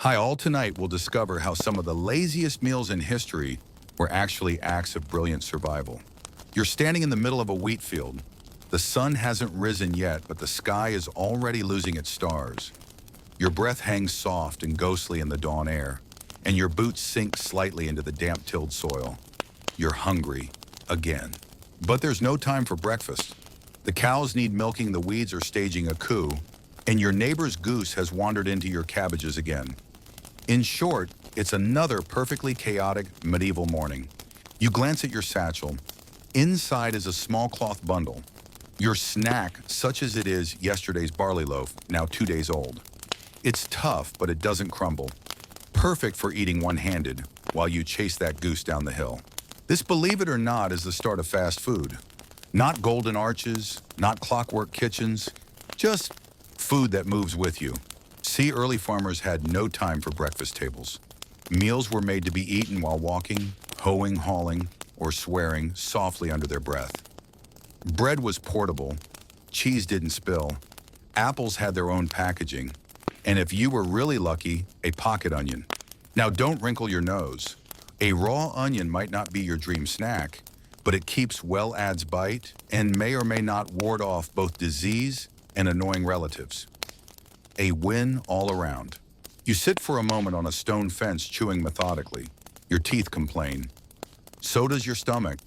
Hi, all tonight we'll discover how some of the laziest meals in history were actually acts of brilliant survival. You're standing in the middle of a wheat field. The sun hasn't risen yet, but the sky is already losing its stars. Your breath hangs soft and ghostly in the dawn air, and your boots sink slightly into the damp-tilled soil. You're hungry again. But there's no time for breakfast. The cows need milking, the weeds are staging a coup, and your neighbor's goose has wandered into your cabbages again. In short, it's another perfectly chaotic medieval morning. You glance at your satchel. Inside is a small cloth bundle. Your snack, such as it is yesterday's barley loaf, now 2 days old. It's tough, but it doesn't crumble. Perfect for eating one-handed while you chase that goose down the hill. This, believe it or not, is the start of fast food. Not golden arches, not clockwork kitchens, just food that moves with you. See, early farmers had no time for breakfast tables. Meals were made to be eaten while walking, hoeing, hauling, or swearing softly under their breath. Bread was portable, cheese didn't spill, apples had their own packaging, and if you were really lucky, a pocket onion. Now don't wrinkle your nose. A raw onion might not be your dream snack, but it keeps well adds bite and may or may not ward off both disease and annoying relatives. A win all around. You sit for a moment on a stone fence chewing methodically. Your teeth complain. So does your stomach.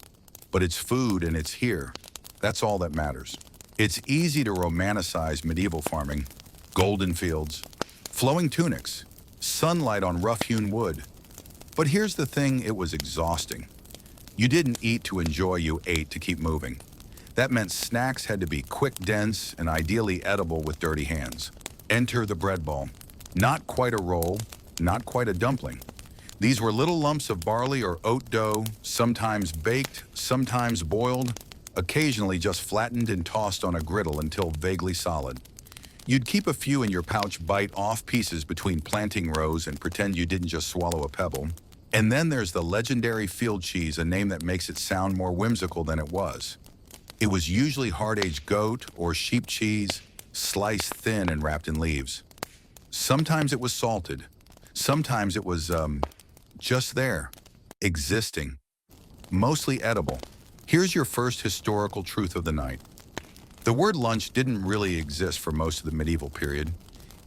But it's food and it's here. That's all that matters. It's easy to romanticize medieval farming. Golden fields, flowing tunics, sunlight on rough-hewn wood. But here's the thing, it was exhausting. You didn't eat to enjoy, you ate to keep moving. That meant snacks had to be quick, dense, and ideally edible with dirty hands. Enter the bread ball. Not quite a roll, not quite a dumpling. These were little lumps of barley or oat dough, sometimes baked, sometimes boiled, occasionally just flattened and tossed on a griddle until vaguely solid. You'd keep a few in your pouch, bite off pieces between planting rows and pretend you didn't just swallow a pebble. And then there's the legendary field cheese, a name that makes it sound more whimsical than it was. It was usually hard-aged goat or sheep cheese, sliced thin and wrapped in leaves. Sometimes it was salted. Sometimes it was, just there, existing, mostly edible. Here's your first historical truth of the night. The word lunch didn't really exist for most of the medieval period.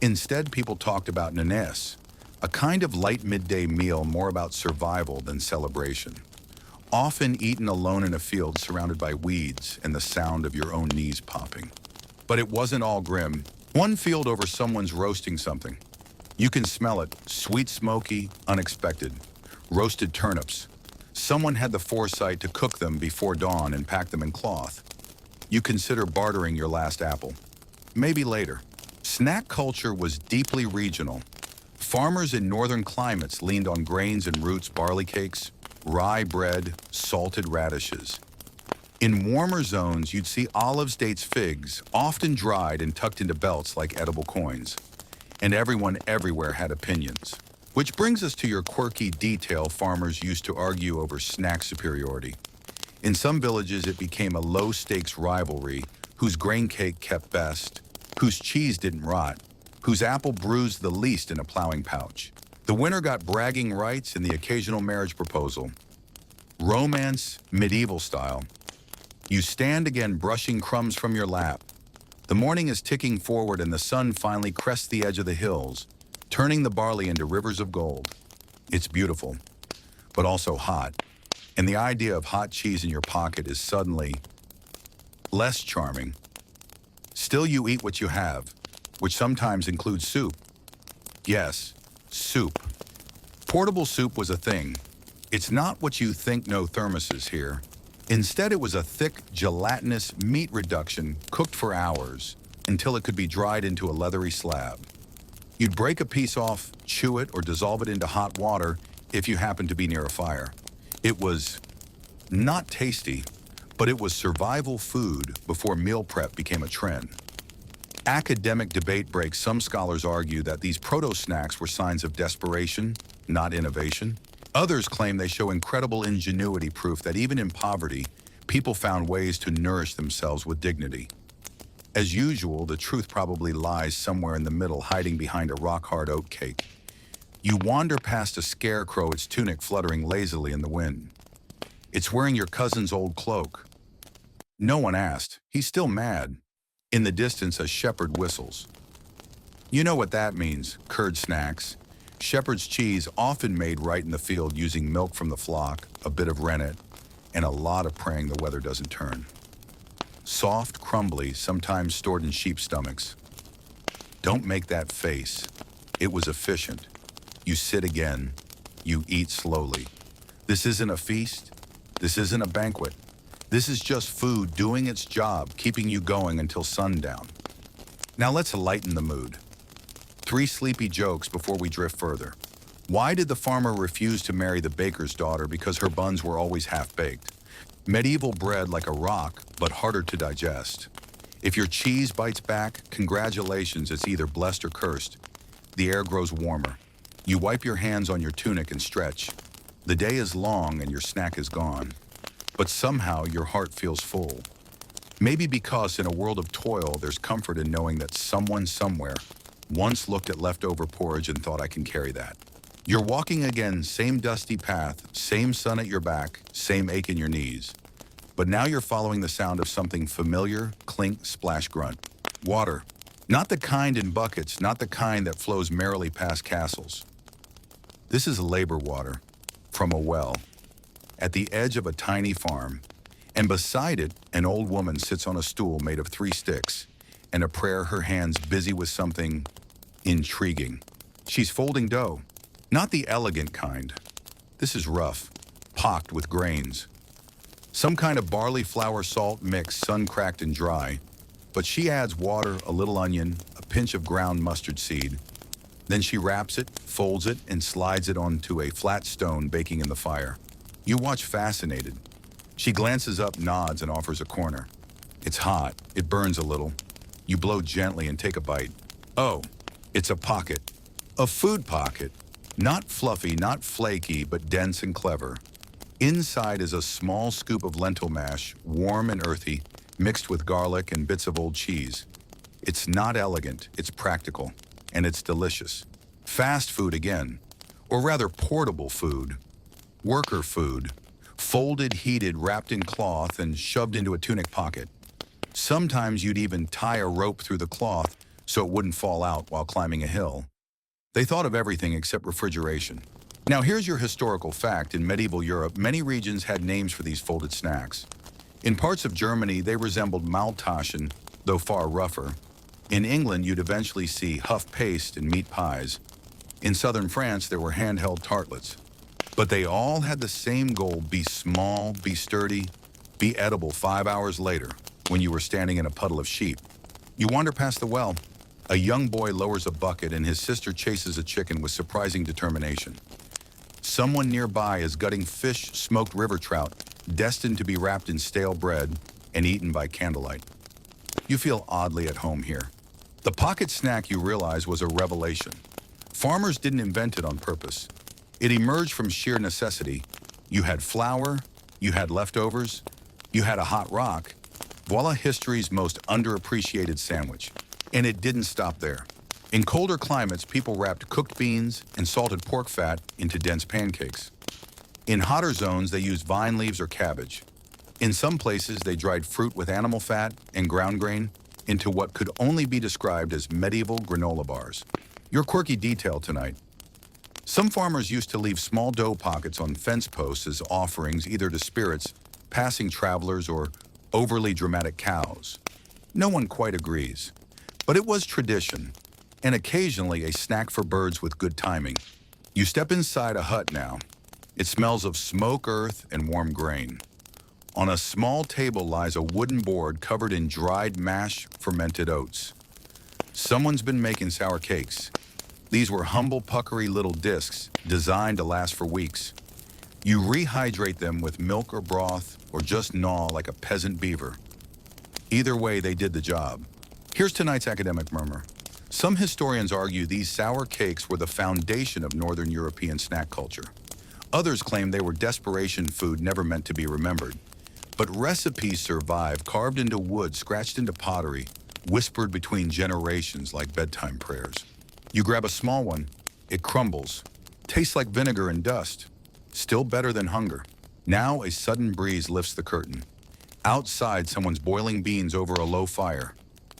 Instead, people talked about nanes, a kind of light midday meal more about survival than celebration. Often eaten alone in a field surrounded by weeds and the sound of your own knees popping. But it wasn't all grim. One field over, someone's roasting something. You can smell it, sweet, smoky, unexpected. Roasted turnips. Someone had the foresight to cook them before dawn and pack them in cloth. You consider bartering your last apple. Maybe later. Snack culture was deeply regional. Farmers in northern climates leaned on grains and roots, barley cakes, rye bread, salted radishes. In warmer zones, you'd see olives, dates, figs, often dried and tucked into belts like edible coins. And everyone everywhere had opinions. Which brings us to your quirky detail. Farmers used to argue over snack superiority. In some villages, it became a low-stakes rivalry, whose grain cake kept best, whose cheese didn't rot, whose apple bruised the least in a plowing pouch. The winner got bragging rights and the occasional marriage proposal. Romance, medieval style. You stand again, brushing crumbs from your lap. The morning is ticking forward and the sun finally crests the edge of the hills, turning the barley into rivers of gold. It's beautiful, but also hot. And the idea of hot cheese in your pocket is suddenly less charming. Still, you eat what you have, which sometimes includes soup. Yes, soup. Portable soup was a thing. It's not what you think, no thermoses here. Instead, it was a thick, gelatinous meat reduction cooked for hours until it could be dried into a leathery slab. You'd break a piece off, chew it, or dissolve it into hot water if you happened to be near a fire. It was not tasty, but it was survival food before meal prep became a trend. Academic debate breaks. Some scholars argue that these proto-snacks were signs of desperation, not innovation. Others claim they show incredible ingenuity, proof that even in poverty, people found ways to nourish themselves with dignity. As usual, the truth probably lies somewhere in the middle, hiding behind a rock-hard oat cake. You wander past a scarecrow, its tunic fluttering lazily in the wind. It's wearing your cousin's old cloak. No one asked. He's still mad. In the distance, a shepherd whistles. You know what that means, curd snacks. Shepherd's cheese often made right in the field using milk from the flock, a bit of rennet, and a lot of praying the weather doesn't turn. Soft, crumbly, sometimes stored in sheep stomachs. Don't make that face. It was efficient. You sit again. You eat slowly. This isn't a feast. This isn't a banquet. This is just food doing its job, keeping you going until sundown. Now let's lighten the mood. 3 sleepy jokes before we drift further. Why did the farmer refuse to marry the baker's daughter? Because her buns were always half-baked. Medieval bread like a rock, but harder to digest. If your cheese bites back, congratulations, it's either blessed or cursed. The air grows warmer. You wipe your hands on your tunic and stretch. The day is long and your snack is gone. But somehow your heart feels full. Maybe because in a world of toil, there's comfort in knowing that someone somewhere once looked at leftover porridge and thought, I can carry that. You're walking again, same dusty path, same sun at your back, same ache in your knees. But now you're following the sound of something familiar, clink, splash, grunt. Water. Not the kind in buckets, not the kind that flows merrily past castles. This is labor water from a well at the edge of a tiny farm. And beside it, an old woman sits on a stool made of 3 sticks and a prayer, her hands busy with something intriguing. She's folding dough. Not the elegant kind. This is rough, pocked with grains. Some kind of barley flour salt mix, sun-cracked and dry. But she adds water, a little onion, a pinch of ground mustard seed. Then she wraps it, folds it, and slides it onto a flat stone baking in the fire. You watch fascinated. She glances up, nods, and offers a corner. It's hot. It burns a little. You blow gently and take a bite. Oh, it's a pocket. A food pocket. Not fluffy, not flaky, but dense and clever. Inside is a small scoop of lentil mash, warm and earthy, mixed with garlic and bits of old cheese. It's not elegant, it's practical, and it's delicious. Fast food again, or rather portable food. Worker food. Folded, heated, wrapped in cloth, and shoved into a tunic pocket. Sometimes you'd even tie a rope through the cloth so it wouldn't fall out while climbing a hill. They thought of everything except refrigeration. Now here's your historical fact. In medieval Europe, many regions had names for these folded snacks. In parts of Germany, they resembled Maultaschen, though far rougher. In England, you'd eventually see huff paste and meat pies. In southern France, there were handheld tartlets. But they all had the same goal: be small, be sturdy, be edible 5 hours later when you were standing in a puddle of sheep. You wander past the well. A young boy lowers a bucket and his sister chases a chicken with surprising determination. Someone nearby is gutting fish, smoked river trout, destined to be wrapped in stale bread and eaten by candlelight. You feel oddly at home here. The pocket snack, you realize, was a revelation. Farmers didn't invent it on purpose. It emerged from sheer necessity. You had flour, you had leftovers, you had a hot rock. Voila, history's most underappreciated sandwich. And it didn't stop there. In colder climates, people wrapped cooked beans and salted pork fat into dense pancakes. In hotter zones, they used vine leaves or cabbage. In some places, they dried fruit with animal fat and ground grain into what could only be described as medieval granola bars. Your quirky detail tonight. Some farmers used to leave small dough pockets on fence posts as offerings, either to spirits, passing travelers, or overly dramatic cows. No one quite agrees. But it was tradition, and occasionally a snack for birds with good timing. You step inside a hut now. It smells of smoke, earth, and warm grain. On a small table lies a wooden board covered in dried mash fermented oats. Someone's been making sour cakes. These were humble, puckery little discs designed to last for weeks. You rehydrate them with milk or broth, or just gnaw like a peasant beaver. Either way, they did the job. Here's tonight's academic murmur. Some historians argue these sour cakes were the foundation of Northern European snack culture. Others claim they were desperation food never meant to be remembered. But recipes survive, carved into wood, scratched into pottery, whispered between generations like bedtime prayers. You grab a small one, it crumbles, Tastes like vinegar and dust. Still better than hunger. Now a sudden breeze lifts the curtain. Outside, someone's boiling beans over a low fire.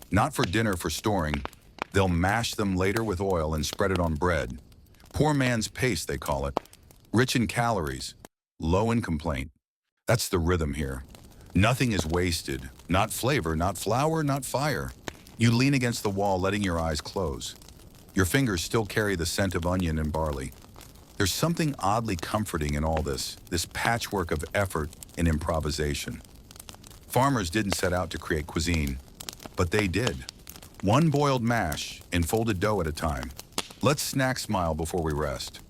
Not for dinner, for storing. They'll mash them later with oil and spread it on bread. Poor man's paste, they call it. Rich in calories. Low in complaint. That's the rhythm here. Nothing is wasted. Not flavor, not flour, not fire. You lean against the wall, letting your eyes close. Your fingers still carry the scent of onion and barley. There's something oddly comforting in all this patchwork of effort and improvisation. Farmers didn't set out to create cuisine, but they did. One boiled mash and folded dough at a time. Let's snack smile before we rest.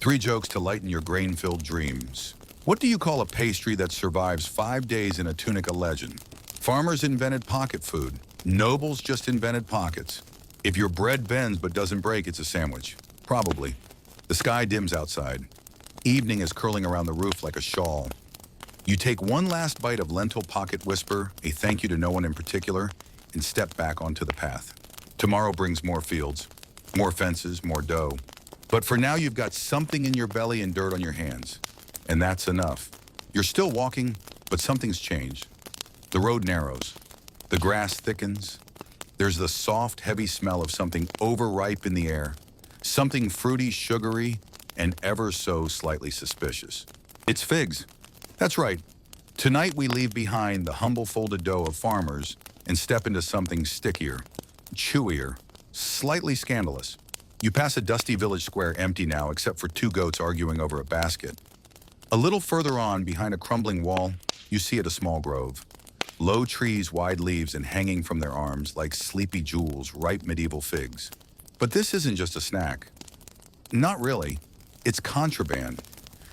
3 jokes to lighten your grain-filled dreams. What do you call a pastry that survives 5 days in a Tunica legend? Farmers invented pocket food. Nobles just invented pockets. If your bread bends but doesn't break, it's a sandwich. Probably. The sky dims outside. Evening is curling around the roof like a shawl. You take one last bite of lentil pocket whisper, a thank you to no one in particular, and step back onto the path. Tomorrow brings more fields, more fences, more dough. But for now, you've got something in your belly and dirt on your hands. And that's enough. You're still walking, but something's changed. The road narrows. The grass thickens. There's the soft, heavy smell of something overripe in the air. Something fruity, sugary, and ever so slightly suspicious. It's figs. That's right. Tonight we leave behind the humble folded dough of farmers and step into something stickier, chewier, slightly scandalous. You pass a dusty village square empty now except for 2 goats arguing over a basket. A little further on, behind a crumbling wall, you see it a small grove. Low trees, wide leaves, and hanging from their arms like sleepy jewels, ripe medieval figs. But this isn't just a snack. Not really. It's contraband.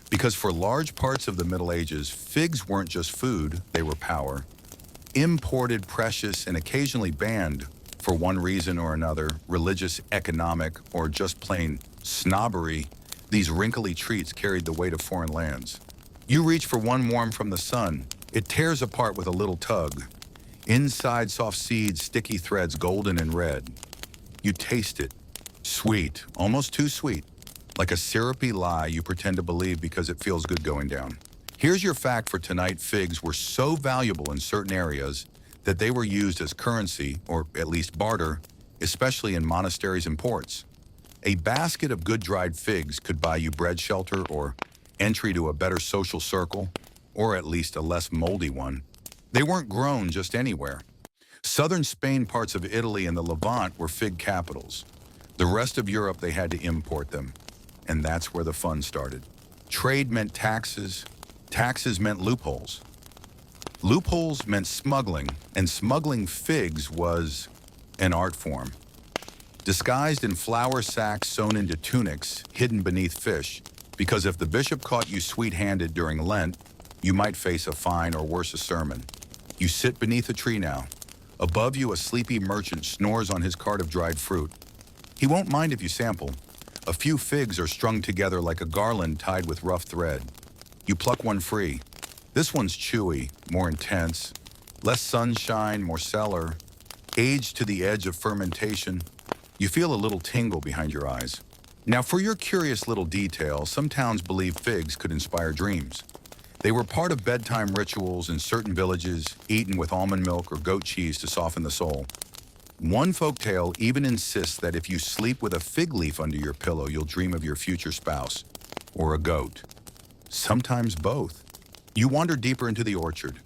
Because for large parts of the Middle Ages, figs weren't just food, they were power. Imported, precious, and occasionally banned for one reason or another, religious, economic, or just plain snobbery, these wrinkly treats carried the weight of foreign lands. You reach for one warm from the sun. It tears apart with a little tug. Inside, soft seeds, sticky threads, golden and red. You taste it. Sweet, almost too sweet. Like a syrupy lie you pretend to believe because it feels good going down. Here's your fact for tonight. Figs were so valuable in certain areas that they were used as currency, or at least barter, especially in monasteries and ports. A basket of good dried figs could buy you bread, shelter, or entry to a better social circle, or at least a less moldy one. They weren't grown just anywhere. Southern Spain, parts of Italy, and the Levant were fig capitals. The rest of Europe, they had to import them. And that's where the fun started. Trade meant taxes. Taxes meant loopholes. Loopholes meant smuggling, and smuggling figs was an art form. Disguised in flour sacks sewn into tunics, hidden beneath fish, because if the bishop caught you sweet-handed during Lent, you might face a fine or worse, a sermon. You sit beneath a tree now. Above you, a sleepy merchant snores on his cart of dried fruit. He won't mind if you sample. A few figs are strung together like a garland tied with rough thread. You pluck one free. This one's chewy, more intense, less sunshine, more cellar, aged to the edge of fermentation. You feel a little tingle behind your eyes. Now, for your curious little detail, some towns believe figs could inspire dreams. They were part of bedtime rituals in certain villages, eaten with almond milk or goat cheese to soften the soul. One folktale even insists that if you sleep with a fig leaf under your pillow, you'll dream of your future spouse, or a goat. Sometimes both. You wander deeper into the orchard.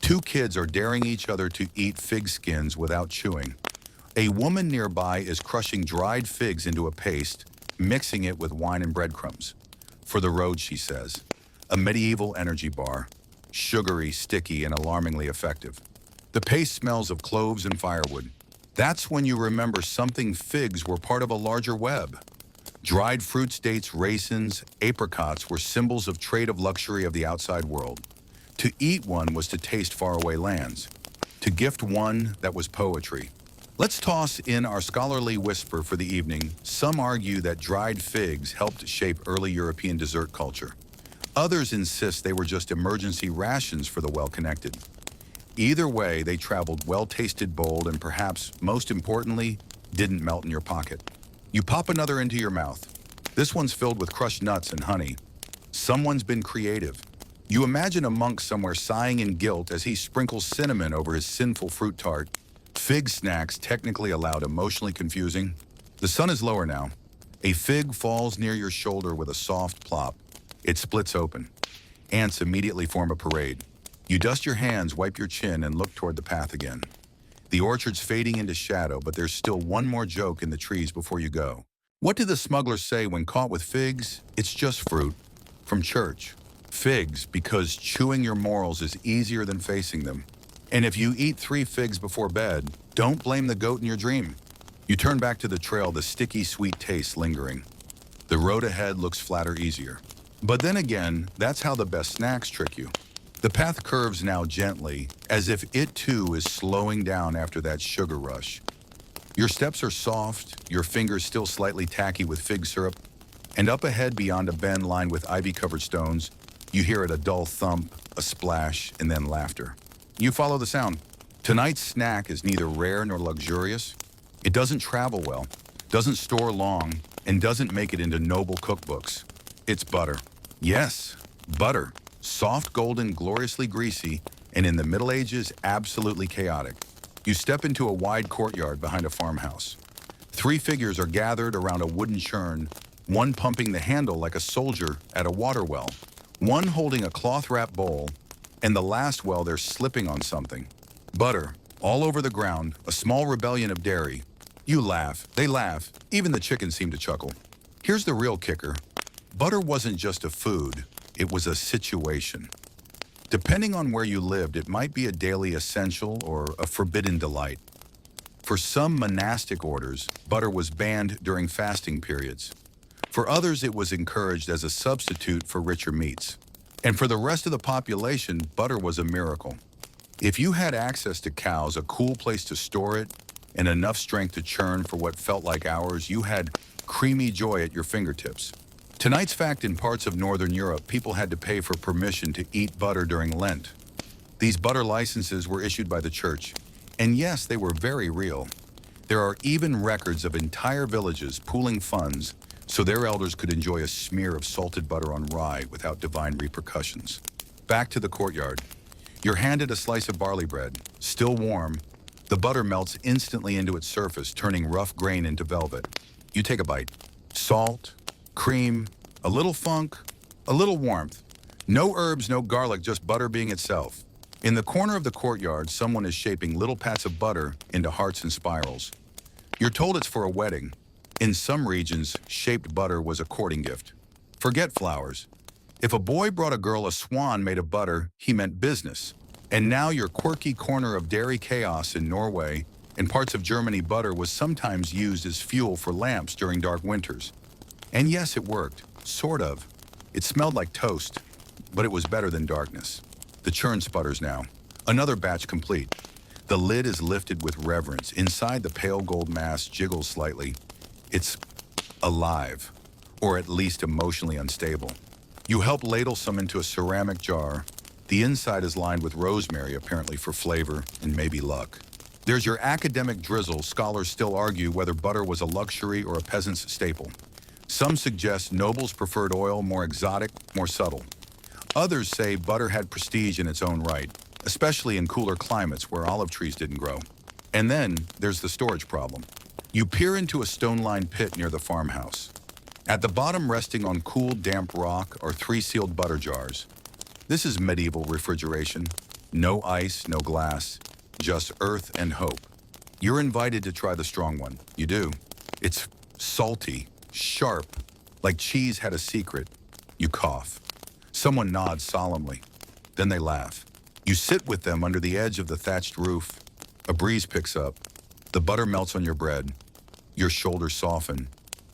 2 kids are daring each other to eat fig skins without chewing. A woman nearby is crushing dried figs into a paste, mixing it with wine and breadcrumbs. For the road, she says. A medieval energy bar, sugary, sticky, and alarmingly effective. The paste smells of cloves and firewood. That's when you remember something. Figs were part of a larger web. Dried fruits, dates, raisins, apricots were symbols of trade, of luxury, of the outside world. To eat one was to taste faraway lands. To gift one, that was poetry. Let's toss in our scholarly whisper for the evening. Some argue that dried figs helped shape early European dessert culture. Others insist they were just emergency rations for the well-connected. Either way, they traveled well-tasted, bold, and perhaps, most importantly, didn't melt in your pocket. You pop another into your mouth. This one's filled with crushed nuts and honey. Someone's been creative. You imagine a monk somewhere sighing in guilt as he sprinkles cinnamon over his sinful fruit tart. Fig snacks technically allowed, emotionally confusing. The sun is lower now. A fig falls near your shoulder with a soft plop. It splits open. Ants immediately form a parade. You dust your hands, wipe your chin, and look toward the path again. The orchard's fading into shadow, but there's still one more joke in the trees before you go. What do the smugglers say when caught with figs? It's just fruit. From church. Figs, because chewing your morals is easier than facing them. And if you eat 3 figs before bed, don't blame the goat in your dream. You turn back to the trail, the sticky, sweet taste lingering. The road ahead looks flatter, easier. But then again, that's how the best snacks trick you. The path curves now gently, as if it too is slowing down after that sugar rush. Your steps are soft, your fingers still slightly tacky with fig syrup, and up ahead beyond a bend lined with ivy-covered stones, you hear it, a dull thump, a splash, and then laughter. You follow the sound. Tonight's snack is neither rare nor luxurious. It doesn't travel well, doesn't store long, and doesn't make it into noble cookbooks. It's butter. Yes, butter. Soft, golden, gloriously greasy, and in the Middle Ages, absolutely chaotic. You step into a wide courtyard behind a farmhouse. 3 figures are gathered around a wooden churn, one pumping the handle like a soldier at a water well, one holding a cloth-wrapped bowl, and the last well they're slipping on something. Butter, all over the ground, a small rebellion of dairy. You laugh, they laugh, even the chickens seem to chuckle. Here's the real kicker. Butter wasn't just a food, it was a situation. Depending on where you lived, it might be a daily essential or a forbidden delight. For some monastic orders, butter was banned during fasting periods. For others, it was encouraged as a substitute for richer meats. And for the rest of the population, butter was a miracle. If you had access to cows, a cool place to store it, and enough strength to churn for what felt like hours, you had creamy joy at your fingertips. Tonight's fact: in parts of Northern Europe, people had to pay for permission to eat butter during Lent. These butter licenses were issued by the church, and yes, they were very real. There are even records of entire villages pooling funds so their elders could enjoy a smear of salted butter on rye without divine repercussions. Back to the courtyard. You're handed a slice of barley bread, still warm. The butter melts instantly into its surface, turning rough grain into velvet. You take a bite. Salt, cream, a little funk, a little warmth. No herbs, no garlic, just butter being itself. In the corner of the courtyard, someone is shaping little pats of butter into hearts and spirals. You're told it's for a wedding. In some regions, shaped butter was a courting gift. Forget flowers. If a boy brought a girl a swan made of butter, he meant business. And now your quirky corner of dairy chaos in Norway and parts of Germany, butter was sometimes used as fuel for lamps during dark winters. And yes, it worked. Sort of. It smelled like toast, but it was better than darkness. The churn sputters now. Another batch complete. The lid is lifted with reverence. Inside, the pale gold mass jiggles slightly. It's alive, or at least emotionally unstable. You help ladle some into a ceramic jar. The inside is lined with rosemary, apparently for flavor and maybe luck. There's your academic drizzle. Scholars still argue whether butter was a luxury or a peasant's staple. Some suggest nobles preferred oil, more exotic, more subtle. Others say butter had prestige in its own right, especially in cooler climates where olive trees didn't grow. And then there's the storage problem. You peer into a stone-lined pit near the farmhouse. At the bottom, resting on cool, damp rock, are 3 sealed butter jars. This is medieval refrigeration. No ice, no glass, just earth and hope. You're invited to try the strong one. You do. It's salty, sharp, like cheese had a secret. You cough. Someone nods solemnly. Then they laugh. You sit with them under the edge of the thatched roof. A breeze picks up. The butter melts on your bread. Your shoulders soften.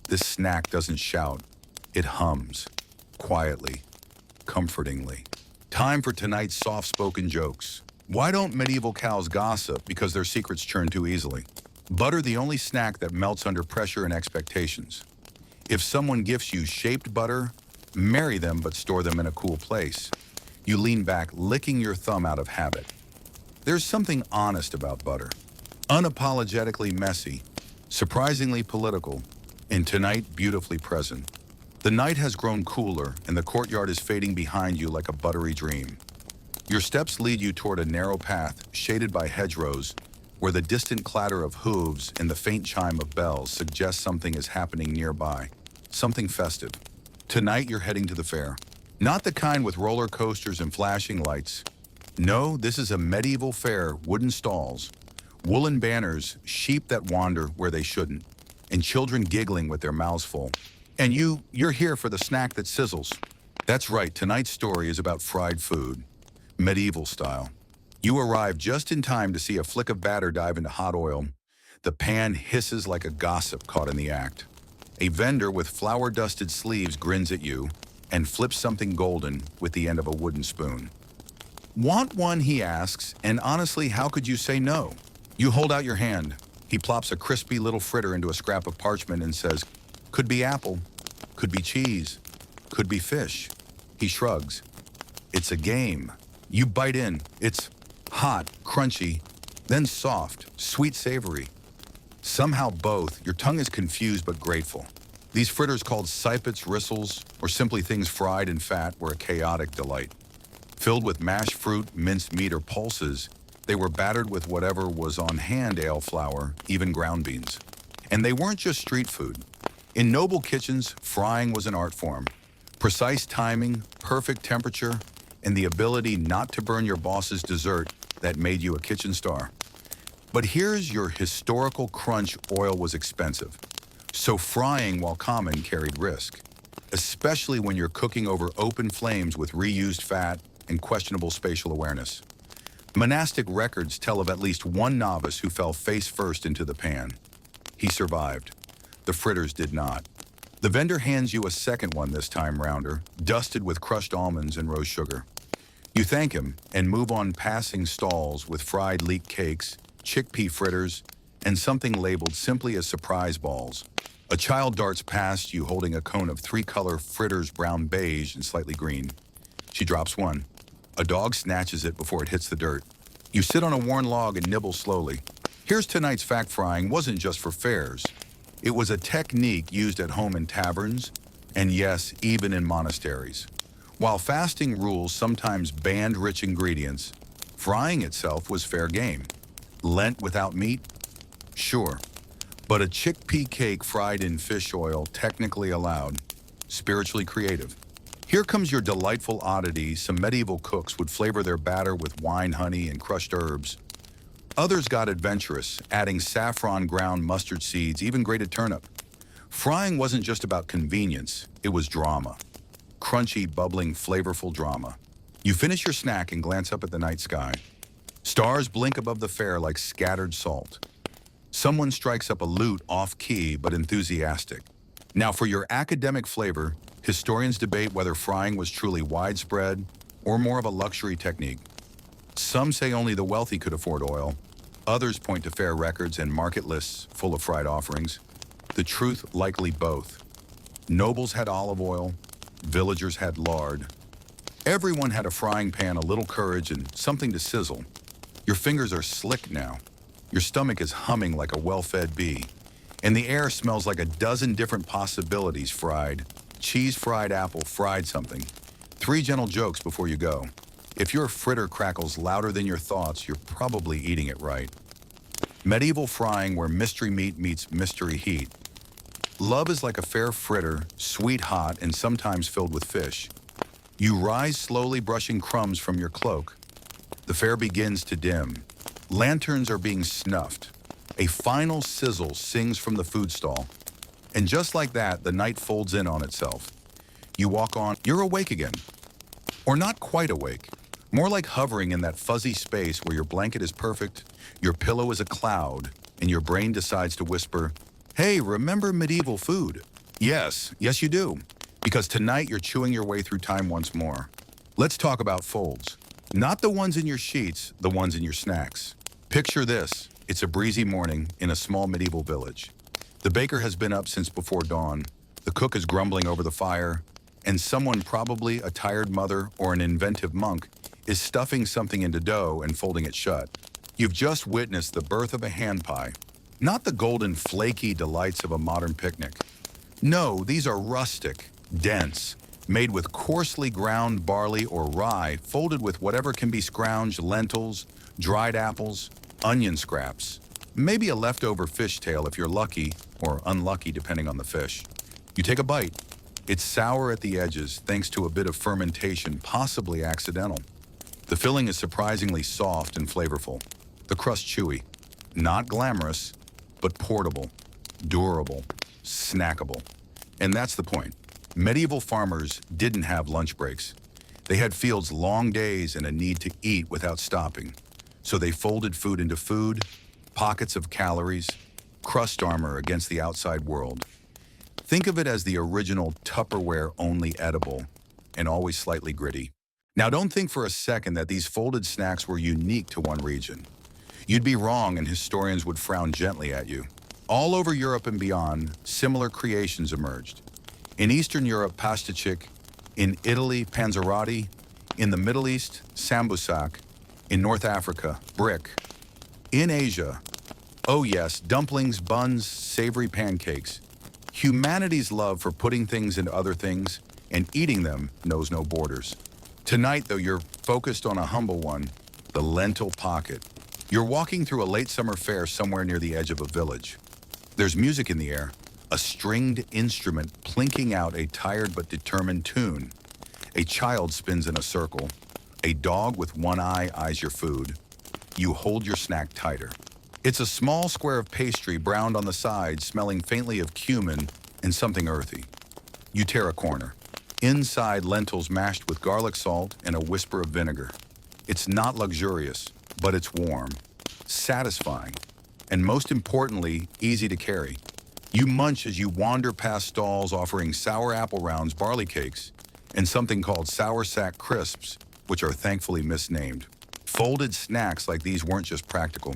This snack doesn't shout. It hums. Quietly. Comfortingly. Time for tonight's soft-spoken jokes. Why don't medieval cows gossip? Because their secrets churn too easily. Butter, the only snack that melts under pressure and expectations. If someone gifts you shaped butter, marry them but store them in a cool place. You lean back, licking your thumb out of habit. There's something honest about butter. Unapologetically messy, surprisingly political, and tonight beautifully present. The night has grown cooler, and the courtyard is fading behind you like a buttery dream. Your steps lead you toward a narrow path shaded by hedgerows, where the distant clatter of hooves and the faint chime of bells suggest something is happening nearby, something festive. Tonight you're heading to the fair. Not the kind with roller coasters and flashing lights. No, this is a medieval fair, wooden stalls, woolen banners, sheep that wander where they shouldn't, and children giggling with their mouths full. And you're here for the snack that sizzles. That's right, tonight's story is about fried food, medieval style. You arrive just in time to see a flick of batter dive into hot oil. The pan hisses like a gossip caught in the act. A vendor with flour-dusted sleeves grins at you and flips something golden with the end of a wooden spoon. Want one, he asks, and honestly, how could you say no? You hold out your hand. He plops a crispy little fritter into a scrap of parchment and says, "Could be apple, could be cheese, could be fish." He shrugs. It's a game. You bite in. It's hot, crunchy, then soft, sweet, savory. Somehow both. Your tongue is confused but grateful. These fritters called sippets, rissels, or simply things fried in fat were a chaotic delight. Filled with mashed fruit, minced meat, or pulses, they were battered with whatever was on hand, ale flour, even ground beans. And they weren't just street food. In noble kitchens, frying was an art form. Precise timing, perfect temperature, and the ability not to burn your boss's dessert that made you a kitchen star. But here's your historical crunch: oil was expensive. So frying, while common, carried risk, especially when you're cooking over open flames with reused fat and questionable spatial awareness. Monastic records tell of at least one novice who fell face first into the pan. He survived. The fritters did not. The vendor hands you a second one this time rounder, dusted with crushed almonds and rose sugar. You thank him and move on passing stalls with fried leek cakes, chickpea fritters, and something labeled simply as surprise balls. A child darts past you holding a cone of three-color fritters: brown, beige, and slightly green. She drops one. A dog snatches it before it hits the dirt. You sit on a worn log and nibble slowly. Here's tonight's fact: frying wasn't just for fairs. It was a technique used at home in taverns, and yes, even in monasteries. While fasting rules sometimes banned rich ingredients, frying itself was fair game. Lent without meat? Sure. But a chickpea cake fried in fish oil, technically allowed. Spiritually creative. Here comes your delightful oddity. Some medieval cooks would flavor their batter with wine, honey, and crushed herbs. Others got adventurous, adding saffron, ground mustard seeds, even grated turnip. Frying wasn't just about convenience, it was drama. Crunchy, bubbling, flavorful drama. You finish your snack and glance up at the night sky. Stars blink above the fair like scattered salt. Someone strikes up a lute off-key but enthusiastic. Now for your academic flavor, historians debate whether frying was truly widespread or more of a luxury technique. Some say only the wealthy could afford oil. Others point to fair records and market lists full of fried offerings. The truth, likely both. Nobles had olive oil, villagers had lard. Everyone had a frying pan, a little courage, and something to sizzle. Your fingers are slick now. Your stomach is humming like a well-fed bee. And the air smells like a dozen different possibilities: fried, cheese, fried apple, fried something. 3 gentle jokes before you go. If your fritter crackles louder than your thoughts, you're probably eating it right. Medieval frying, where mystery meat meets mystery heat. Love is like a fair fritter, sweet hot and sometimes filled with fish. You rise slowly, brushing crumbs from your cloak. The fair begins to dim. Lanterns are being snuffed. A final sizzle sings from the food stall. And just like that, the night folds in on itself. You walk on, you're awake again. Or not quite awake. More like hovering in that fuzzy space where your blanket is perfect, your pillow is a cloud, and your brain decides to whisper, "Hey, remember medieval food?" Yes you do. Because tonight you're chewing your way through time once more. Let's talk about folds. Not the ones in your sheets, the ones in your snacks. Picture this. It's a breezy morning in a small medieval village. The baker has been up since before dawn. The cook is grumbling over the fire, and someone, probably a tired mother or an inventive monk, is stuffing something into dough and folding it shut. You've just witnessed the birth of a hand pie. Not the golden, flaky delights of a modern picnic. No, these are rustic, dense, made with coarsely ground barley or rye, folded with whatever can be scrounged: lentils, dried apples, onion scraps, maybe a leftover fish tail if you're lucky, or unlucky depending on the fish. You take a bite. It's sour at the edges thanks to a bit of fermentation, possibly accidental. The filling is surprisingly soft and flavorful. The crust chewy. Not glamorous, but portable, durable, snackable. And that's the point. Medieval farmers didn't have lunch breaks. They had fields, long days, and a need to eat without stopping. So they folded food into food, pockets of calories, crust armor against the outside world. Think of it as the original Tupperware-only edible, and always slightly gritty. Now don't think for a second that these folded snacks were unique to one region. You'd be wrong, and historians would frown gently at you. All over Europe and beyond, similar creations emerged. In Eastern Europe, pastichik; in Italy, panzerotti; in the Middle East, sambusak; in North Africa, brick; in Asia, oh yes, dumplings, buns, savory pancakes. Humanity's love for putting things into other things and eating them knows no borders. Tonight, though, you're focused on a humble one, the lentil pocket. You're walking through a late summer fair somewhere near the edge of a village. There's music in the air, a stringed instrument plinking out a tired but determined tune. A child spins in a circle. A dog with one eye eyes your food. You hold your snack tighter. It's a small square of pastry browned on the side, smelling faintly of cumin and something earthy. You tear a corner. Inside, lentils mashed with garlic salt and a whisper of vinegar. It's not luxurious, but it's warm, satisfying, and most importantly, easy to carry. You munch as you wander past stalls offering sour apple rounds, barley cakes, and something called sour sack crisps, which are thankfully misnamed. Folded snacks like these weren't just practical.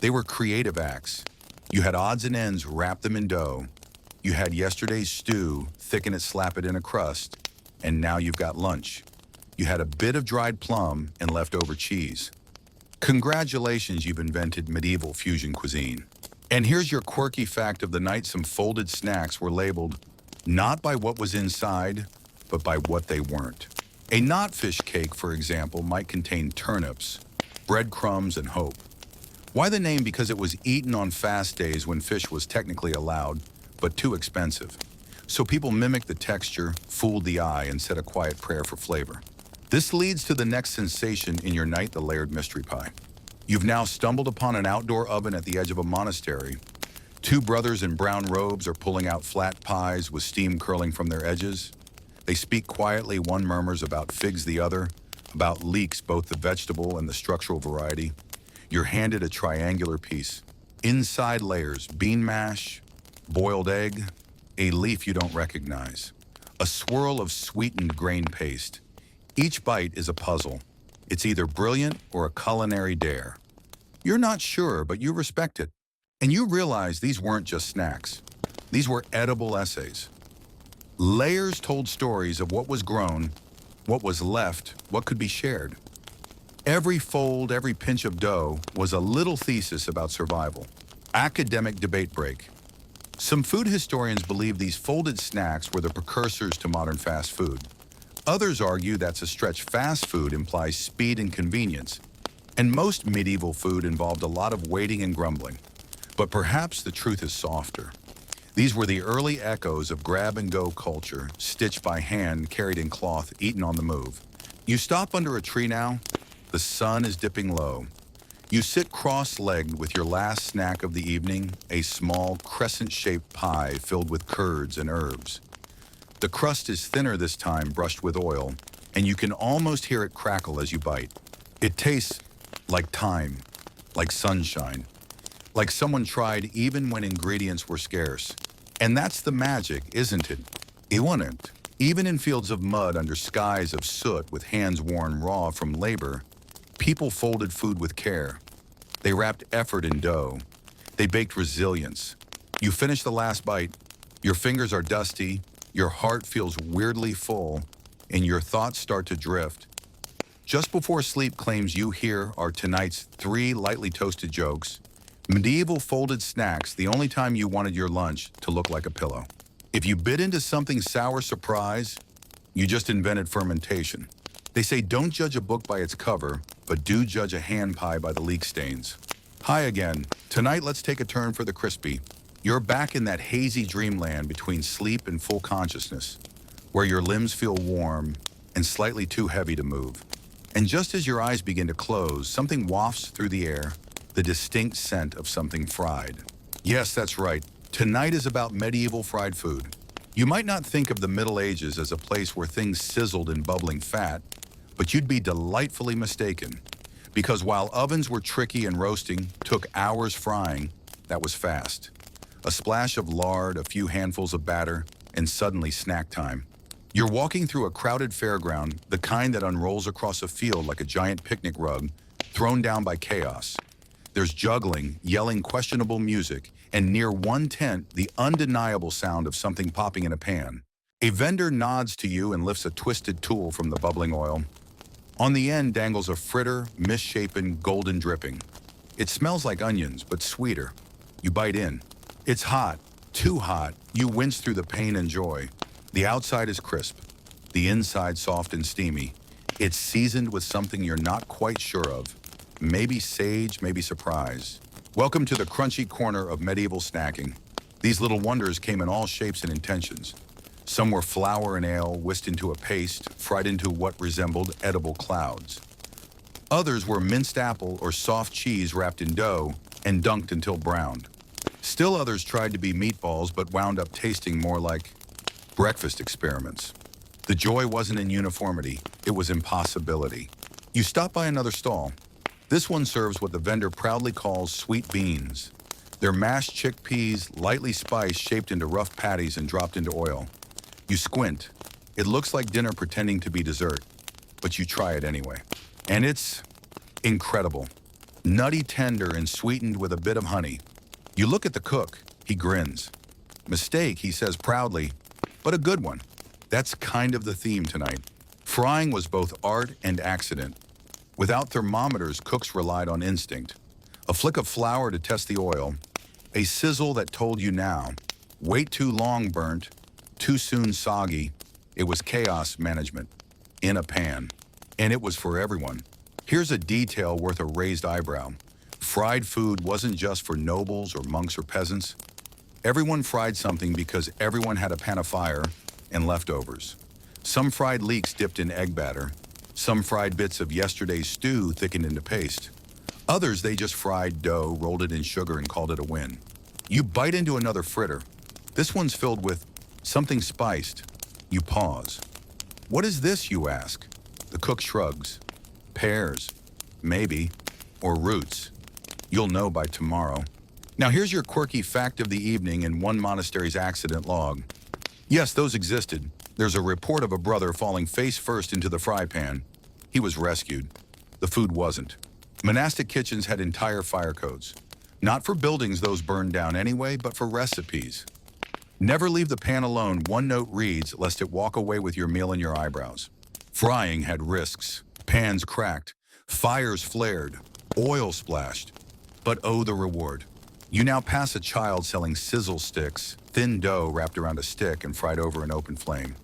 They were creative acts. You had odds and ends, wrap them in dough. You had yesterday's stew, thicken it, slap it in a crust, and now you've got lunch. You had a bit of dried plum and leftover cheese. Congratulations, you've invented medieval fusion cuisine. And here's your quirky fact of the night: some folded snacks were labeled not by what was inside, but by what they weren't. A knotfish cake, for example, might contain turnips, breadcrumbs, and hope. Why the name? Because it was eaten on fast days when fish was technically allowed, but too expensive. So people mimicked the texture, fooled the eye, and said a quiet prayer for flavor. This leads to the next sensation in your night: the layered mystery pie. You've now stumbled upon an outdoor oven at the edge of a monastery. Two brothers in brown robes are pulling out flat pies with steam curling from their edges. They speak quietly. One murmurs about figs, the other about leeks, both the vegetable and the structural variety. You're handed a triangular piece. Inside, layers: bean mash, boiled egg, a leaf you don't recognize, a swirl of sweetened grain paste. Each bite is a puzzle. It's either brilliant or a culinary dare. You're not sure, but you respect it. And you realize these weren't just snacks. These were edible essays. Layers told stories of what was grown, what was left, what could be shared. Every fold, every pinch of dough was a little thesis about survival. Academic debate break. Some food historians believe these folded snacks were the precursors to modern fast food. Others argue that's a stretch. Fast food implies speed and convenience, and most medieval food involved a lot of waiting and grumbling. But perhaps the truth is softer. These were the early echoes of grab-and-go culture, stitched by hand, carried in cloth, eaten on the move. You stop under a tree now. The sun is dipping low. You sit cross-legged with your last snack of the evening, a small crescent-shaped pie filled with curds and herbs. The crust is thinner this time, brushed with oil, and you can almost hear it crackle as you bite. It tastes like time, like sunshine, like someone tried even when ingredients were scarce. And that's the magic, isn't it? It wasn't. Even in fields of mud under skies of soot with hands worn raw from labor, people folded food with care. They wrapped effort in dough. They baked resilience. You finish the last bite, your fingers are dusty, your heart feels weirdly full, and your thoughts start to drift. Just before sleep claims you hear are tonight's 3 lightly toasted jokes. Medieval folded snacks, the only time you wanted your lunch to look like a pillow. If you bit into something sour surprise, you just invented fermentation. They say don't judge a book by its cover, but do judge a hand pie by the leek stains. Hi again. Tonight let's take a turn for the crispy. You're back in that hazy dreamland between sleep and full consciousness, where your limbs feel warm and slightly too heavy to move. And just as your eyes begin to close, something wafts through the air, the distinct scent of something fried. Yes, that's right. Tonight is about medieval fried food. You might not think of the Middle Ages as a place where things sizzled in bubbling fat, but you'd be delightfully mistaken. Because while ovens were tricky and roasting took hours frying, that was fast. A splash of lard, a few handfuls of batter, and suddenly snack time. You're walking through a crowded fairground, the kind that unrolls across a field like a giant picnic rug, thrown down by chaos. There's juggling, yelling questionable music, and near one tent, the undeniable sound of something popping in a pan. A vendor nods to you and lifts a twisted tool from the bubbling oil. On the end dangles a fritter, misshapen, golden dripping. It smells like onions, but sweeter. You bite in. It's hot, too hot. You wince through the pain and joy. The outside is crisp, the inside soft and steamy. It's seasoned with something you're not quite sure of. Maybe sage, maybe surprise. Welcome to the crunchy corner of medieval snacking. These little wonders came in all shapes and intentions. Some were flour and ale whisked into a paste, fried into what resembled edible clouds. Others were minced apple or soft cheese wrapped in dough and dunked until browned. Still others tried to be meatballs but wound up tasting more like breakfast experiments. The joy wasn't in uniformity, it was in possibility. You stop by another stall. This one serves what the vendor proudly calls sweet beans. They're mashed chickpeas, lightly spiced, shaped into rough patties and dropped into oil. You squint. It looks like dinner pretending to be dessert, but you try it anyway. And it's incredible. Nutty tender and sweetened with a bit of honey. You look at the cook. He grins. Mistake, he says proudly, but a good one. That's kind of the theme tonight. Frying was both art and accident. Without thermometers, cooks relied on instinct. A flick of flour to test the oil. A sizzle that told you now. Wait too long, burnt. Too soon, soggy. It was chaos management. In a pan. And it was for everyone. Here's a detail worth a raised eyebrow. Fried food wasn't just for nobles or monks or peasants. Everyone fried something because everyone had a pan of fire and leftovers. Some fried leeks dipped in egg batter. Some fried bits of yesterday's stew thickened into paste. Others, they just fried dough, rolled it in sugar, and called it a win. You bite into another fritter. This one's filled with something spiced. You pause. What is this, you ask? The cook shrugs. Pears. Maybe. Or roots. You'll know by tomorrow. Now here's your quirky fact of the evening in one monastery's accident log. Yes, those existed. There's a report of a brother falling face first into the fry pan. He was rescued. The food wasn't. Monastic kitchens had entire fire codes. Not for buildings those burned down anyway, but for recipes. Never leave the pan alone, one note reads, lest it walk away with your meal in your eyebrows. Frying had risks. Pans cracked. Fires flared. Oil splashed. But oh, the reward. You now pass a child selling sizzle sticks, thin dough wrapped around a stick and fried over an open flame.